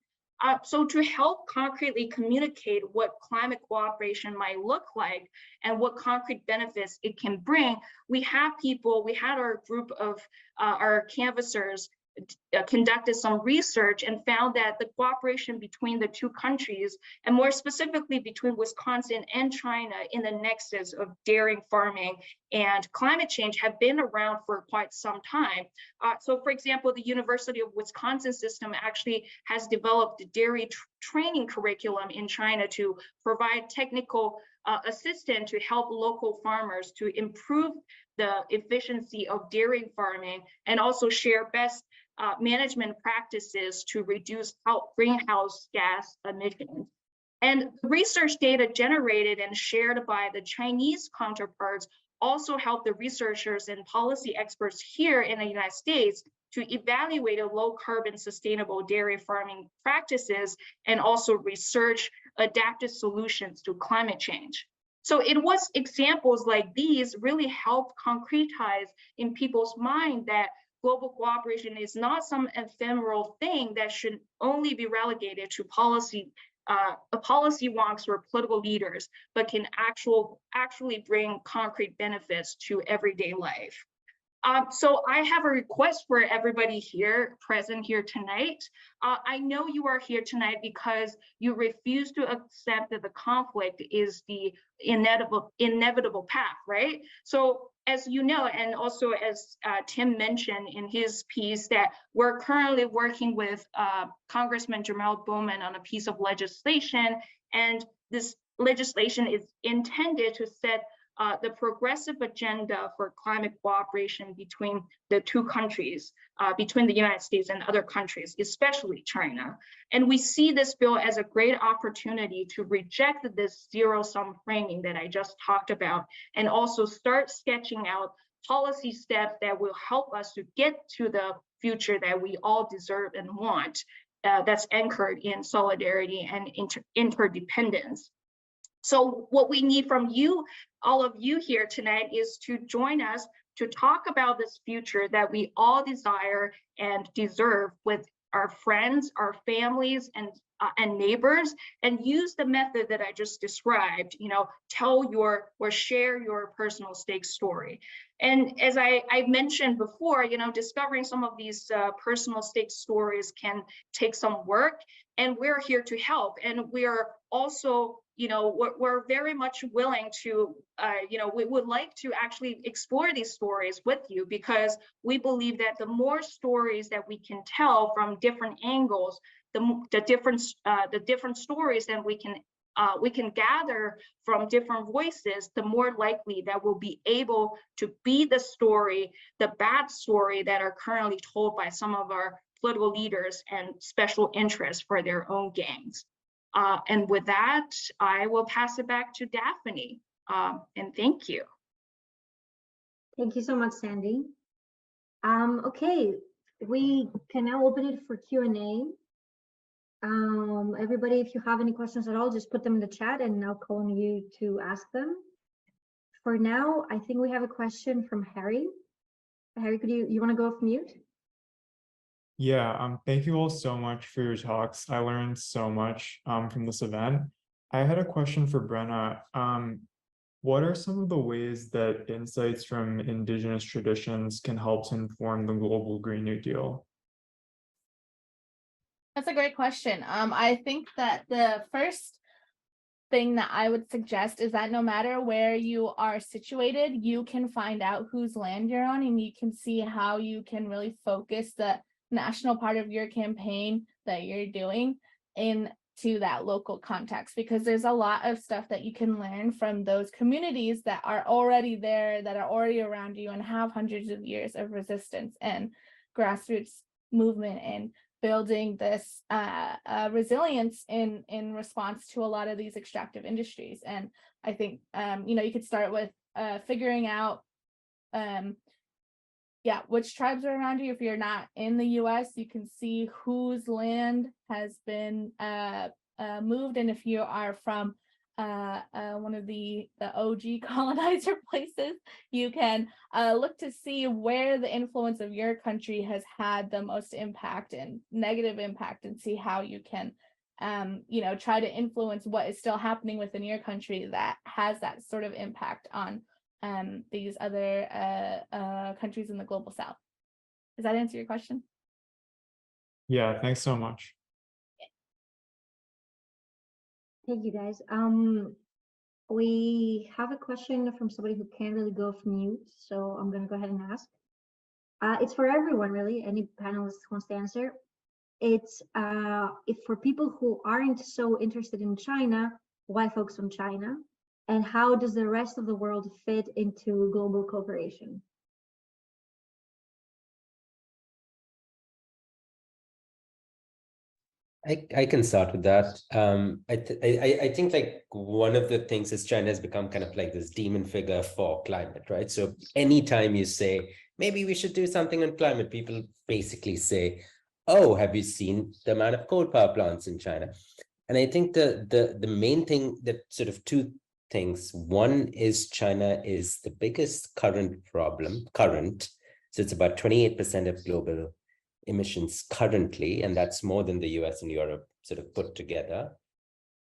So to help concretely communicate what climate cooperation might look like and what concrete benefits it can bring, we had our group of our canvassers conducted some research and found that the cooperation between the two countries, and more specifically between Wisconsin and China in the nexus of dairy farming and climate change, have been around for quite some time. So for example, the University of Wisconsin system actually has developed a dairy training curriculum in China to provide technical assistance to help local farmers to improve the efficiency of dairy farming and also share best management practices to reduce greenhouse gas emissions. And research data generated and shared by the Chinese counterparts also help the researchers and policy experts here in the United States to evaluate a low carbon sustainable dairy farming practices and also research adaptive solutions to climate change. So it was examples like these really helped concretize in people's mind that global cooperation is not some ephemeral thing that should only be relegated to policy wonks or political leaders, but can actually bring concrete benefits to everyday life. So I have a request for everybody here present here tonight. I know you are here tonight because you refuse to accept that the conflict is the inevitable path, right? So as you know, and also as Tim mentioned in his piece, that we're currently working with Congressman Jamal Bowman on a piece of legislation, and this legislation is intended to set the progressive agenda for climate cooperation between the two countries, between the United States and other countries, especially China. And we see this bill as a great opportunity to reject this zero-sum framing that I just talked about, and also start sketching out policy steps that will help us to get to the future that we all deserve and want, that's anchored in solidarity and interdependence. So what we need from you, all of you here tonight, is to join us to talk about this future that we all desire and deserve with our friends, our families, and neighbors, and use the method that I just described, tell or share your personal stake story. And as I mentioned before, discovering some of these personal stake stories can take some work, and we're here to help. And we are also, we're very much willing to, we would like to actually explore these stories with you, because we believe that the more stories that we can tell from different angles, the different stories that we can gather from different voices, the more likely that we'll be able to be the story, the bad story that are currently told by some of our political leaders and special interests for their own gains. And with that, I will pass it back to Daphne. And thank you. Thank you so much, Sandy. Okay, we can now open it for Q&A. Everybody, if you have any questions at all, just put them in the chat and I'll call on you to ask them. For now, I think we have a question from Harry. Harry, you want to go off mute? Yeah, thank you all so much for your talks. I learned so much from this event. I had a question for Brenna. What are some of the ways that insights from Indigenous traditions can help to inform the global Green New Deal? That's a great question. I think that the first thing that I would suggest is that no matter where you are situated, you can find out whose land you're on, and you can see how you can really focus the national part of your campaign that you're doing into that local context, because there's a lot of stuff that you can learn from those communities that are already there, that are already around you and have hundreds of years of resistance and grassroots movement and building this resilience in response to a lot of these extractive industries. And I think you could start with figuring out which tribes are around you. If you're not in the US, you can see whose land has been moved, and if you are from one of the OG colonizer places, you can look to see where the influence of your country has had the most impact and negative impact, and see how you can try to influence what is still happening within your country that has that sort of impact on these other countries in the global south. Does that answer your question? Yeah, thanks so much. Thank you, guys. We have a question from somebody who can't really go off mute, so I'm going to go ahead and ask. It's for everyone, really. Any panelist wants to answer. It's if for people who aren't so interested in China, why focus on China? And how does the rest of the world fit into global cooperation? I can start with that. I think like one of the things is China has become kind of like this demon figure for climate, right? So anytime you say, maybe we should do something on climate, people basically say, oh, have you seen the amount of coal power plants in China? And I think the main thing, that sort of two things. One is China is the biggest current problem, so it's about 28% of global emissions currently, and that's more than the US and Europe sort of put together.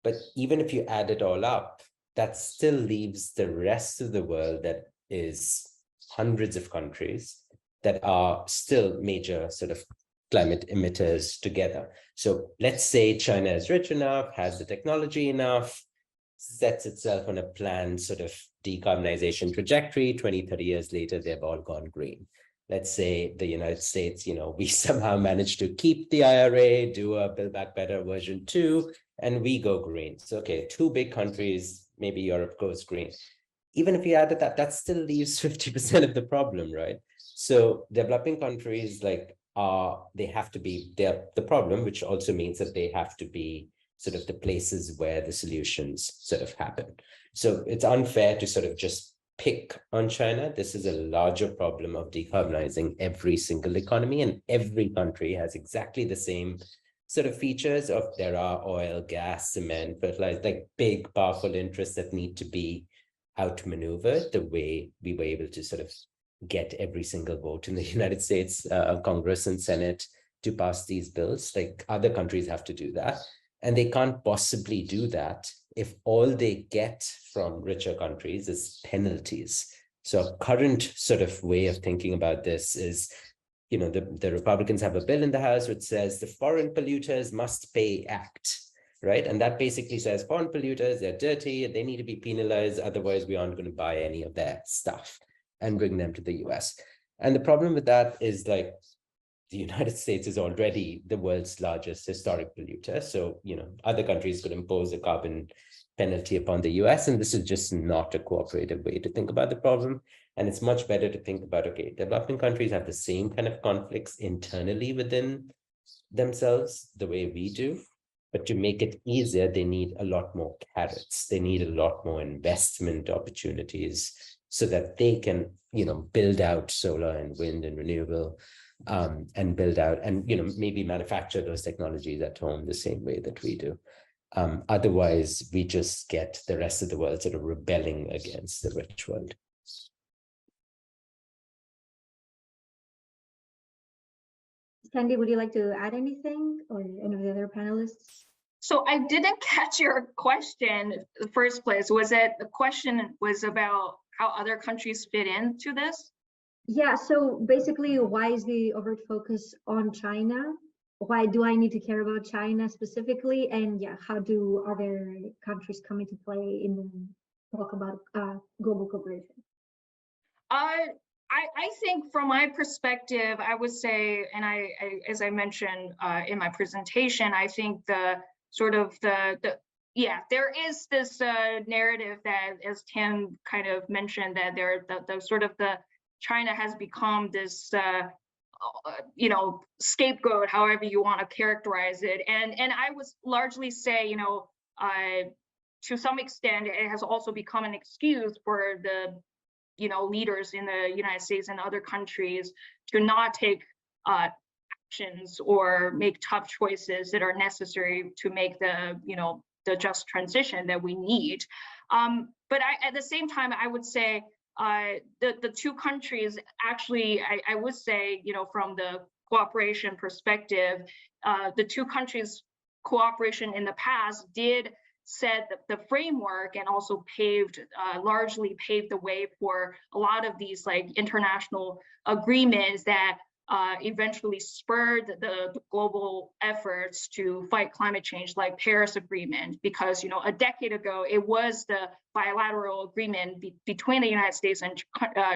But even if you add it all up, that still leaves the rest of the world that is hundreds of countries that are still major sort of climate emitters together. So let's say China is rich enough, has the technology enough, sets itself on a planned sort of decarbonization trajectory. 20, 30 years later, they've all gone green. Let's say the United States, we somehow managed to keep the IRA, do a Build Back Better version 2, and we go green. So, okay, two big countries, maybe Europe goes green. Even if you added that, that still leaves 50% of the problem, right? So developing countries they're the problem, which also means that they have to be sort of the places where the solutions sort of happen. So it's unfair to sort of just pick on China. This is a larger problem of decarbonizing every single economy, and every country has exactly the same sort of features of there are oil, gas, cement, fertilizer, like big, powerful interests that need to be outmaneuvered the way we were able to sort of get every single vote in the United States Congress and Senate to pass these bills. Like other countries have to do that. And they can't possibly do that if all they get from richer countries is penalties. So current sort of way of thinking about this is, the Republicans have a bill in the House which says the Foreign Polluters Must Pay Act, right? And that basically says foreign polluters, they're dirty, they need to be penalized, otherwise we aren't going to buy any of their stuff and bring them to the US. And the problem with that is the United States is already the world's largest historic polluter. So, other countries could impose a carbon penalty upon the US, and this is just not a cooperative way to think about the problem. And it's much better to think about, okay, developing countries have the same kind of conflicts internally within themselves the way we do, but to make it easier, they need a lot more carrots. They need a lot more investment opportunities so that they can, build out solar and wind and renewable and build out and, maybe manufacture those technologies at home the same way that we do. Otherwise, we just get the rest of the world sort of rebelling against the rich world. Sandy, would you like to add anything, or any of the other panelists? So I didn't catch your question in the first place. Was it, the question was about how other countries fit into this? Yeah, so basically, why is the overt focus on China? Why do I need to care about China specifically? And yeah, how do other countries come into play in the talk about global cooperation? I think from my perspective, I would say, and I as I mentioned in my presentation, I think the sort of yeah, there is this narrative that, as Tim kind of mentioned, that the sort of the China has become this you know, scapegoat, however you want to characterize it, and I would largely say, you know, to some extent, it has also become an excuse for the, you know, leaders in the United States and other countries to not take actions or make tough choices that are necessary to make the, you know, the just transition that we need. But at the same time, I would say the two countries actually, I would say, you know, from the cooperation perspective, the two countries' cooperation in the past did set the framework and also largely paved the way for a lot of these like international agreements that eventually spurred the global efforts to fight climate change, like Paris Agreement, because, you know, a decade ago, it was the bilateral agreement between the United States and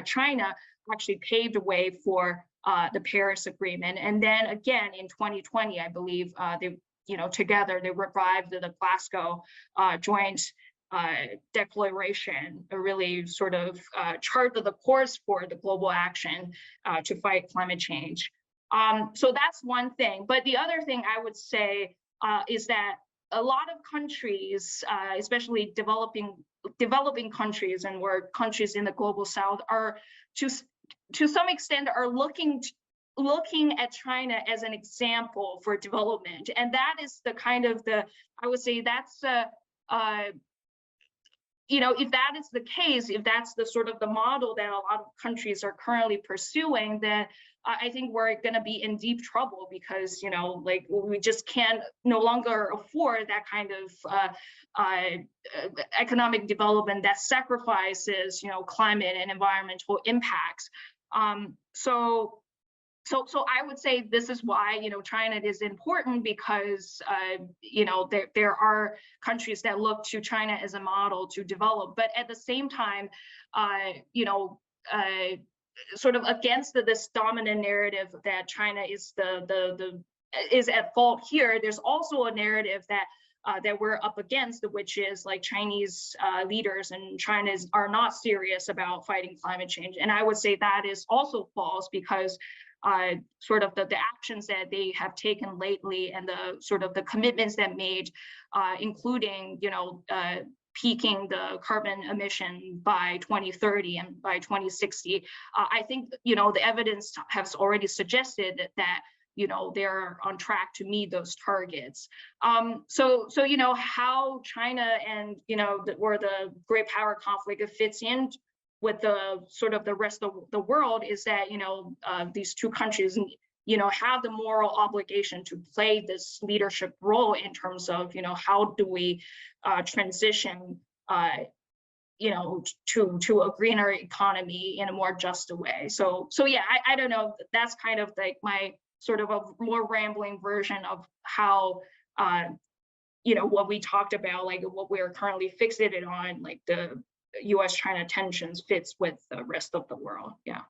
China actually paved the way for the Paris Agreement. And then again, in 2020, I believe they, you know, together they revived the Glasgow joint declaration, really sort of charted the course for the global action to fight climate change. So that's one thing. But the other thing I would say is that a lot of countries, especially developing countries and where countries in the global south are to some extent are looking at China as an example for development. And that is the kind of I would say that's you know, if that is the case, if that's the sort of the model that a lot of countries are currently pursuing, then I think we're going to be in deep trouble, because, you know, like we just can't no longer afford that kind of economic development that sacrifices, you know, climate and environmental impacts. So I would say this is why, you know, China is important, because, you know, there are countries that look to China as a model to develop, but at the same time, you know, sort of against this dominant narrative that China is is at fault here. There's also a narrative that we're up against, which is like Chinese leaders and China are not serious about fighting climate change. And I would say that is also false, because sort of the actions that they have taken lately and the sort of the commitments that made, including, you know, peaking the carbon emission by 2030 and by 2060. I think, you know, the evidence has already suggested that you know, they're on track to meet those targets. So you know, how China and, you know, where the great power conflict fits in with the sort of the rest of the world is that, you know, these two countries, you know, have the moral obligation to play this leadership role in terms of, you know, how do we transition, you know, to a greener economy in a more just way. So yeah, I don't know. That's kind of like my sort of a more rambling version of how, you know, what we talked about, like what we're currently fixated on, like the US-China tensions fits with the rest of the world. Yeah.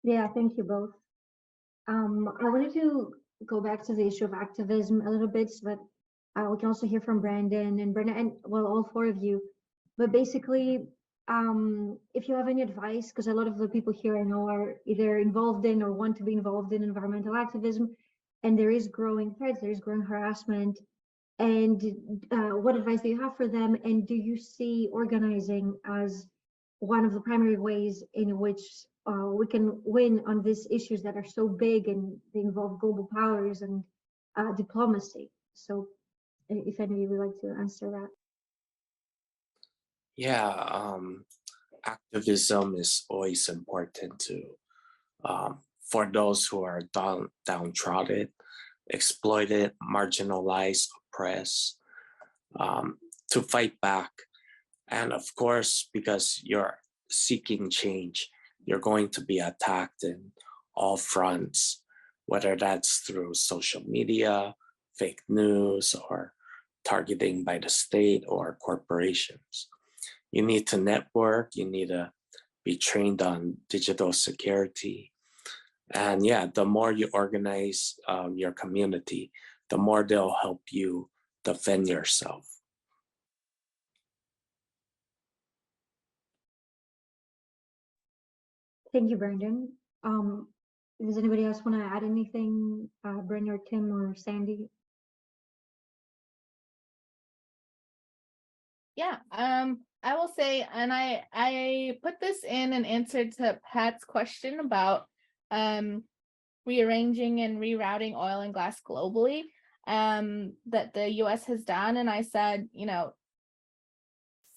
Yeah, thank you both. I wanted to go back to the issue of activism a little bit, so that we can also hear from Brandon and Brenna, and well, all four of you. But basically, if you have any advice, because a lot of the people here I know are either involved in or want to be involved in environmental activism, and there is growing threats, there is growing harassment. And what advice do you have for them? And do you see organizing as one of the primary ways in which we can win on these issues that are so big and they involve global powers and diplomacy? So if any of you would like to answer that. Yeah, activism is always important to for those who are downtrodden, exploited, marginalized, press, to fight back. And of course, because you're seeking change, you're going to be attacked in all fronts, whether that's through social media, fake news, or targeting by the state or corporations. You need to network, you need to be trained on digital security. And yeah, the more you organize your community, the more they'll help you defend yourself. Thank you, Brandon. Does anybody else want to add anything, Brenna or Tim or Sandy? Yeah, I will say, and I put this in an answer to Pat's question about rearranging and rerouting oil and gas globally, that the US has done. And I said, you know,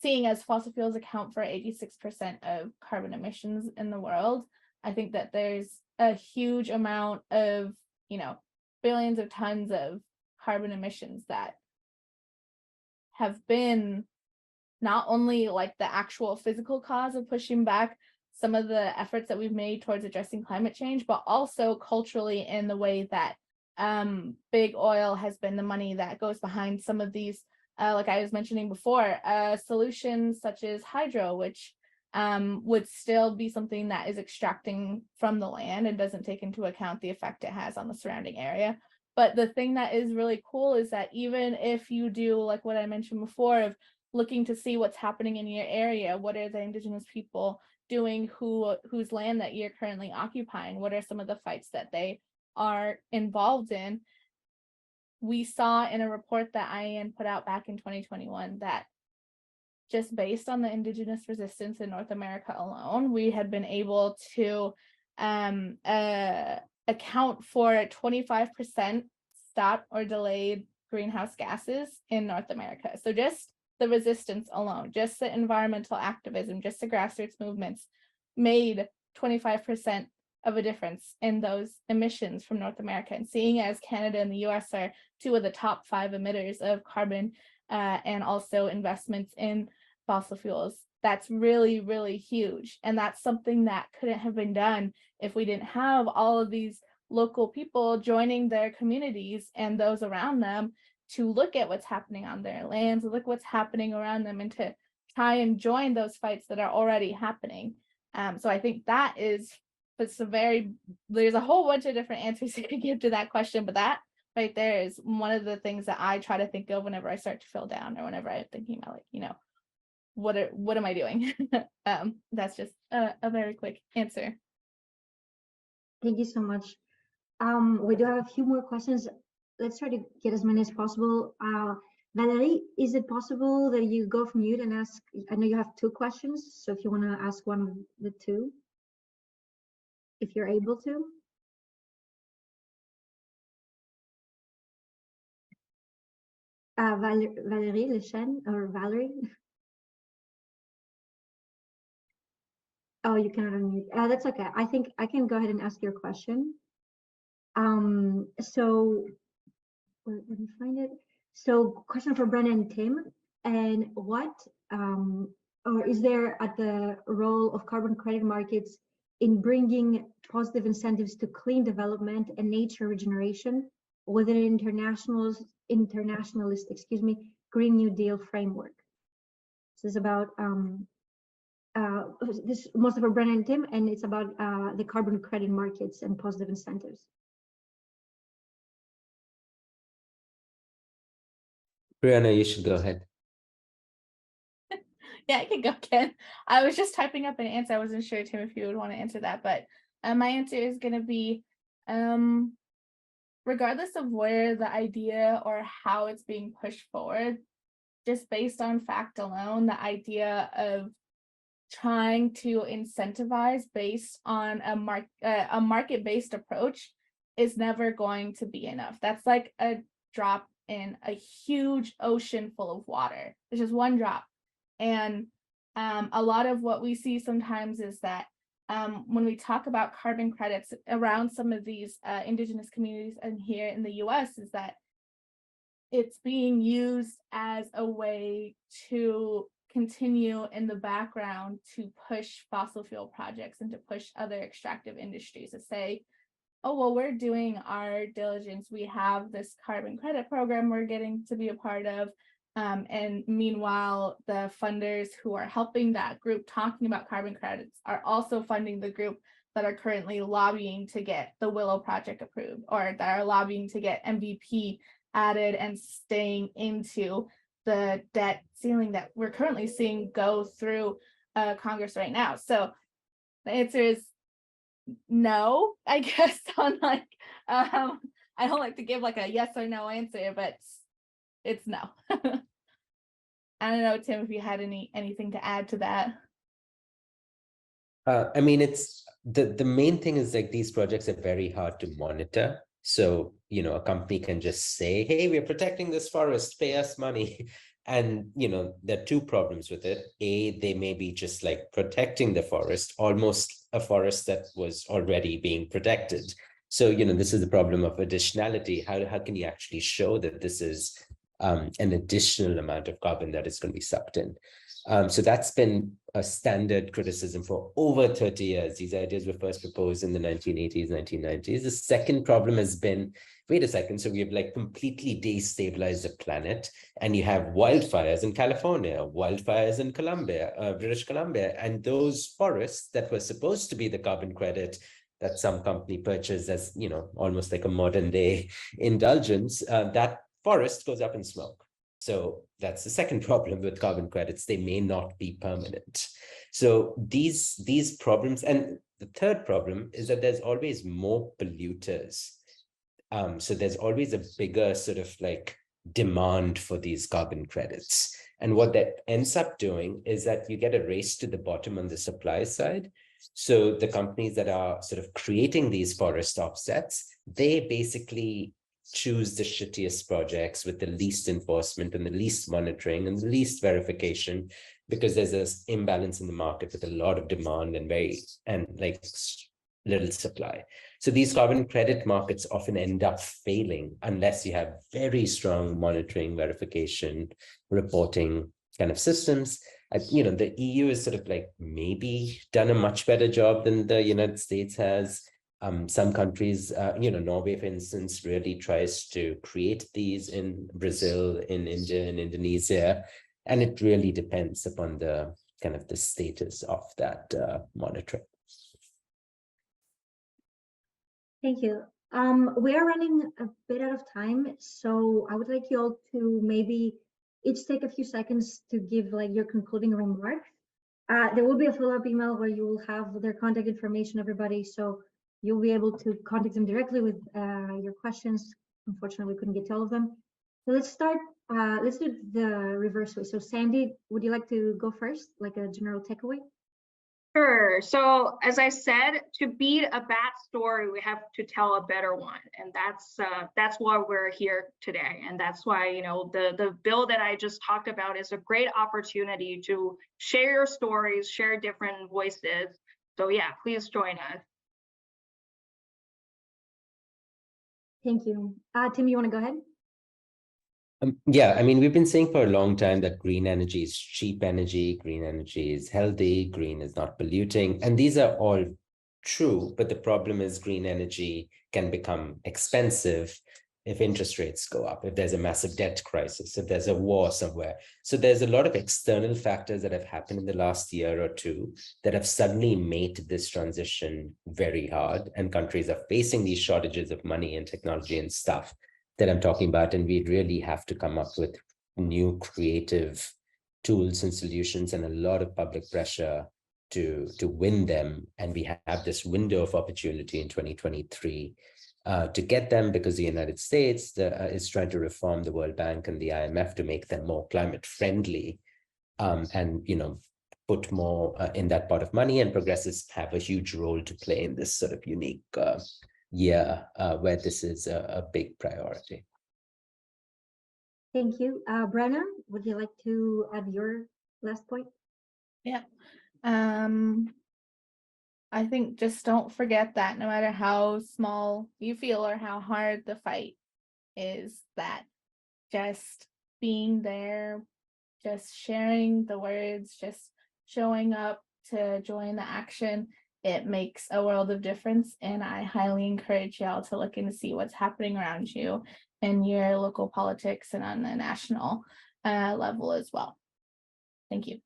seeing as fossil fuels account for 86% of carbon emissions in the world, I think that there's a huge amount of, you know, billions of tons of carbon emissions that have been not only like the actual physical cause of pushing back some of the efforts that we've made towards addressing climate change, but also culturally in the way that big oil has been the money that goes behind some of these, like I was mentioning before, solutions such as hydro, which would still be something that is extracting from the land and doesn't take into account the effect it has on the surrounding area. But the thing that is really cool is that even if you do like what I mentioned before of looking to see what's happening in your area, what are the Indigenous people doing whose land that you're currently occupying, what are some of the fights that they are involved in. We saw in a report that IAN put out back in 2021 that just based on the Indigenous resistance in North America alone, we had been able to account for 25% stopped or delayed greenhouse gases in North America. So just the resistance alone, just the environmental activism, just the grassroots movements made 25% of a difference in those emissions from North America. And seeing as Canada and the US are two of the top 5 emitters of carbon and also investments in fossil fuels, that's really, really huge. And that's something that couldn't have been done if we didn't have all of these local people joining their communities and those around them to look at what's happening on their lands, look what's happening around them, and to try and join those fights that are already happening. So I think that is, there's a whole bunch of different answers you can give to that question, but that right there is one of the things that I try to think of whenever I start to feel down or whenever I'm thinking about, like, you know, what am I doing? That's just a very quick answer. Thank you so much. We do have a few more questions. Let's try to get as many as possible. Valerie, is it possible that you go off mute and ask? I know you have 2 questions, so if you want to ask one of the 2, if you're able to. Valerie Le Shan, or Valerie? Oh, you cannot unmute. That's okay. I think I can go ahead and ask your question. So let me find it. So question for Brenna and Tim, and what or is there at the role of carbon credit markets in bringing positive incentives to clean development and nature regeneration within an internationalist, Green New Deal framework? This is about this most for Brenna and Tim, and it's about the carbon credit markets and positive incentives. Brianna, you should go ahead. Yeah, I can go, Ken. I was just typing up an answer. I wasn't sure, Tim, if you would want to answer that, but my answer is going to be, regardless of where the idea or how it's being pushed forward, just based on fact alone, the idea of trying to incentivize based on a market-based approach is never going to be enough. That's like a drop in a huge ocean full of water. It's just one drop. And a lot of what we see sometimes is that when we talk about carbon credits around some of these Indigenous communities and here in the US, is that it's being used as a way to continue in the background to push fossil fuel projects and to push other extractive industries to say, oh, well, we're doing our diligence. We have this carbon credit program we're getting to be a part of. And meanwhile, the funders who are helping that group talking about carbon credits are also funding the group that are currently lobbying to get the Willow project approved, or that are lobbying to get MVP added and staying into the debt ceiling that we're currently seeing go through Congress right now. So the answer is no, I guess. On like, I don't like to give like a yes or no answer, but it's no. I don't know, Tim, if you had anything to add to that. I mean, it's the main thing is like these projects are very hard to monitor. So, you know, a company can just say, hey, we're protecting this forest, pay us money. And, you know, there are two problems with it. A, they may be just like protecting the forest, almost a forest that was already being protected. So, you know, this is the problem of additionality. How can you actually show that this is an additional amount of carbon that is going to be sucked in? So that's been a standard criticism for over 30 years. These ideas were first proposed in the 1980s, 1990s. The second problem has been, wait a second, so we have like completely destabilized the planet, and you have wildfires in California, wildfires in Colombia, British Columbia, and those forests that were supposed to be the carbon credit that some company purchased as, you know, almost like a modern day indulgence, that forest goes up in smoke. So that's the second problem with carbon credits. They may not be permanent. So these problems, and the third problem is that there's always more polluters. So there's always a bigger sort of like demand for these carbon credits. And what that ends up doing is that you get a race to the bottom on the supply side. So the companies that are sort of creating these forest offsets, they basically choose the shittiest projects with the least enforcement and the least monitoring and the least verification, because there's this imbalance in the market with a lot of demand and like little supply. So these carbon credit markets often end up failing unless you have very strong monitoring, verification, reporting kind of systems. You know, the EU is sort of like maybe done a much better job than the United States has. Some countries, you know, Norway, for instance, really tries to create these in Brazil, in India, in Indonesia, and it really depends upon the kind of the status of that monitoring. Thank you. We are running a bit out of time, so I would like you all to maybe each take a few seconds to give like your concluding remarks. There will be a follow-up email where you will have their contact information, everybody, so you'll be able to contact them directly with your questions. Unfortunately, we couldn't get to all of them. So let's start, let's do the reverse way. So Sandy, would you like to go first, like a general takeaway? Sure. So as I said, to beat a bad story, we have to tell a better one, and that's why we're here today. And that's why, you know, the bill that I just talked about is a great opportunity to share your stories, share different voices. So yeah, please join us. Thank you. Tim, you want to go ahead? Yeah, I mean, we've been saying for a long time that green energy is cheap energy, green energy is healthy, green is not polluting, and these are all true, but the problem is green energy can become expensive if interest rates go up, if there's a massive debt crisis, if there's a war somewhere. So there's a lot of external factors that have happened in the last year or two that have suddenly made this transition very hard, and countries are facing these shortages of money and technology and stuff that I'm talking about, and we really have to come up with new creative tools and solutions and a lot of public pressure to win them. And we have this window of opportunity in 2023 to get them, because the United States is trying to reform the World Bank and the IMF to make them more climate friendly, and, you know, put more in that pot of money, and progressives have a huge role to play in this sort of unique year where this is a big priority. Thank you. Brenna, would you like to add your last point? Yeah. I think just don't forget that no matter how small you feel or how hard the fight is, that just being there, just sharing the words, just showing up to join the action, it makes a world of difference. And I highly encourage y'all to look and see what's happening around you in your local politics and on the national level as well. Thank you.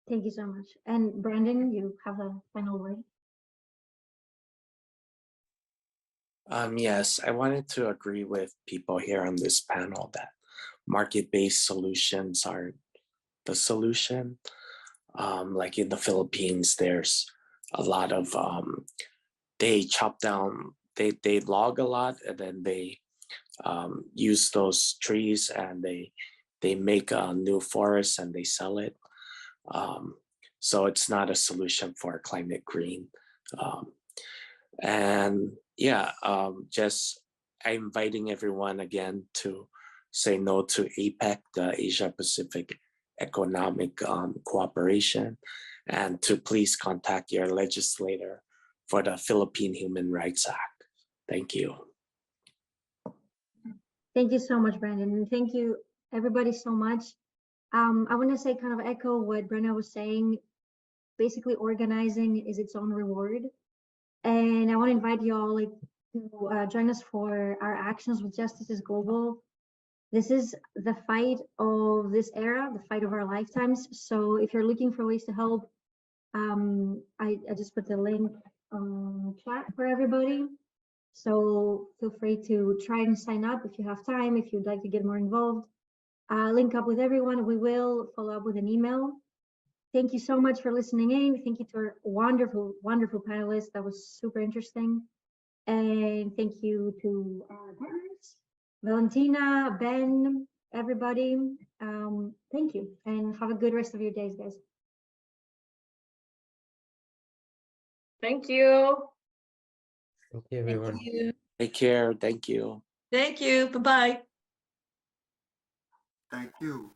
Thank you so much. And Brandon, you have a final word. Yes, I wanted to agree with people here on this panel that market-based solutions are the solution. Like in the Philippines, there's a lot of, they chop down, they log a lot, and then they use those trees and they make a new forest and they sell it. So it's not a solution for climate green. And yeah, just I'm inviting everyone again to say no to APEC, the Asia Pacific Economic Cooperation, and to please contact your legislator for the Philippine Human Rights Act. Thank you. Thank you so much, Brandon. And thank you everybody so much. I want to say kind of echo what Brenna was saying. Basically, organizing is its own reward. And I want to invite you all to join us for our Actions with Justice is Global. This is the fight of this era, the fight of our lifetimes. So if you're looking for ways to help, I just put the link on chat for everybody. So feel free to try and sign up if you have time, if you'd like to get more involved. Link up with everyone. We will follow up with an email. Thank you so much for listening in. Thank you to our wonderful, wonderful panelists. That was super interesting. And thank you to our partners, Valentina, Ben, everybody. Thank you, and have a good rest of your days, guys. Thank you. Thank you, everyone. Thank you. Take care. Thank you. Thank you. Bye-bye. Thank you.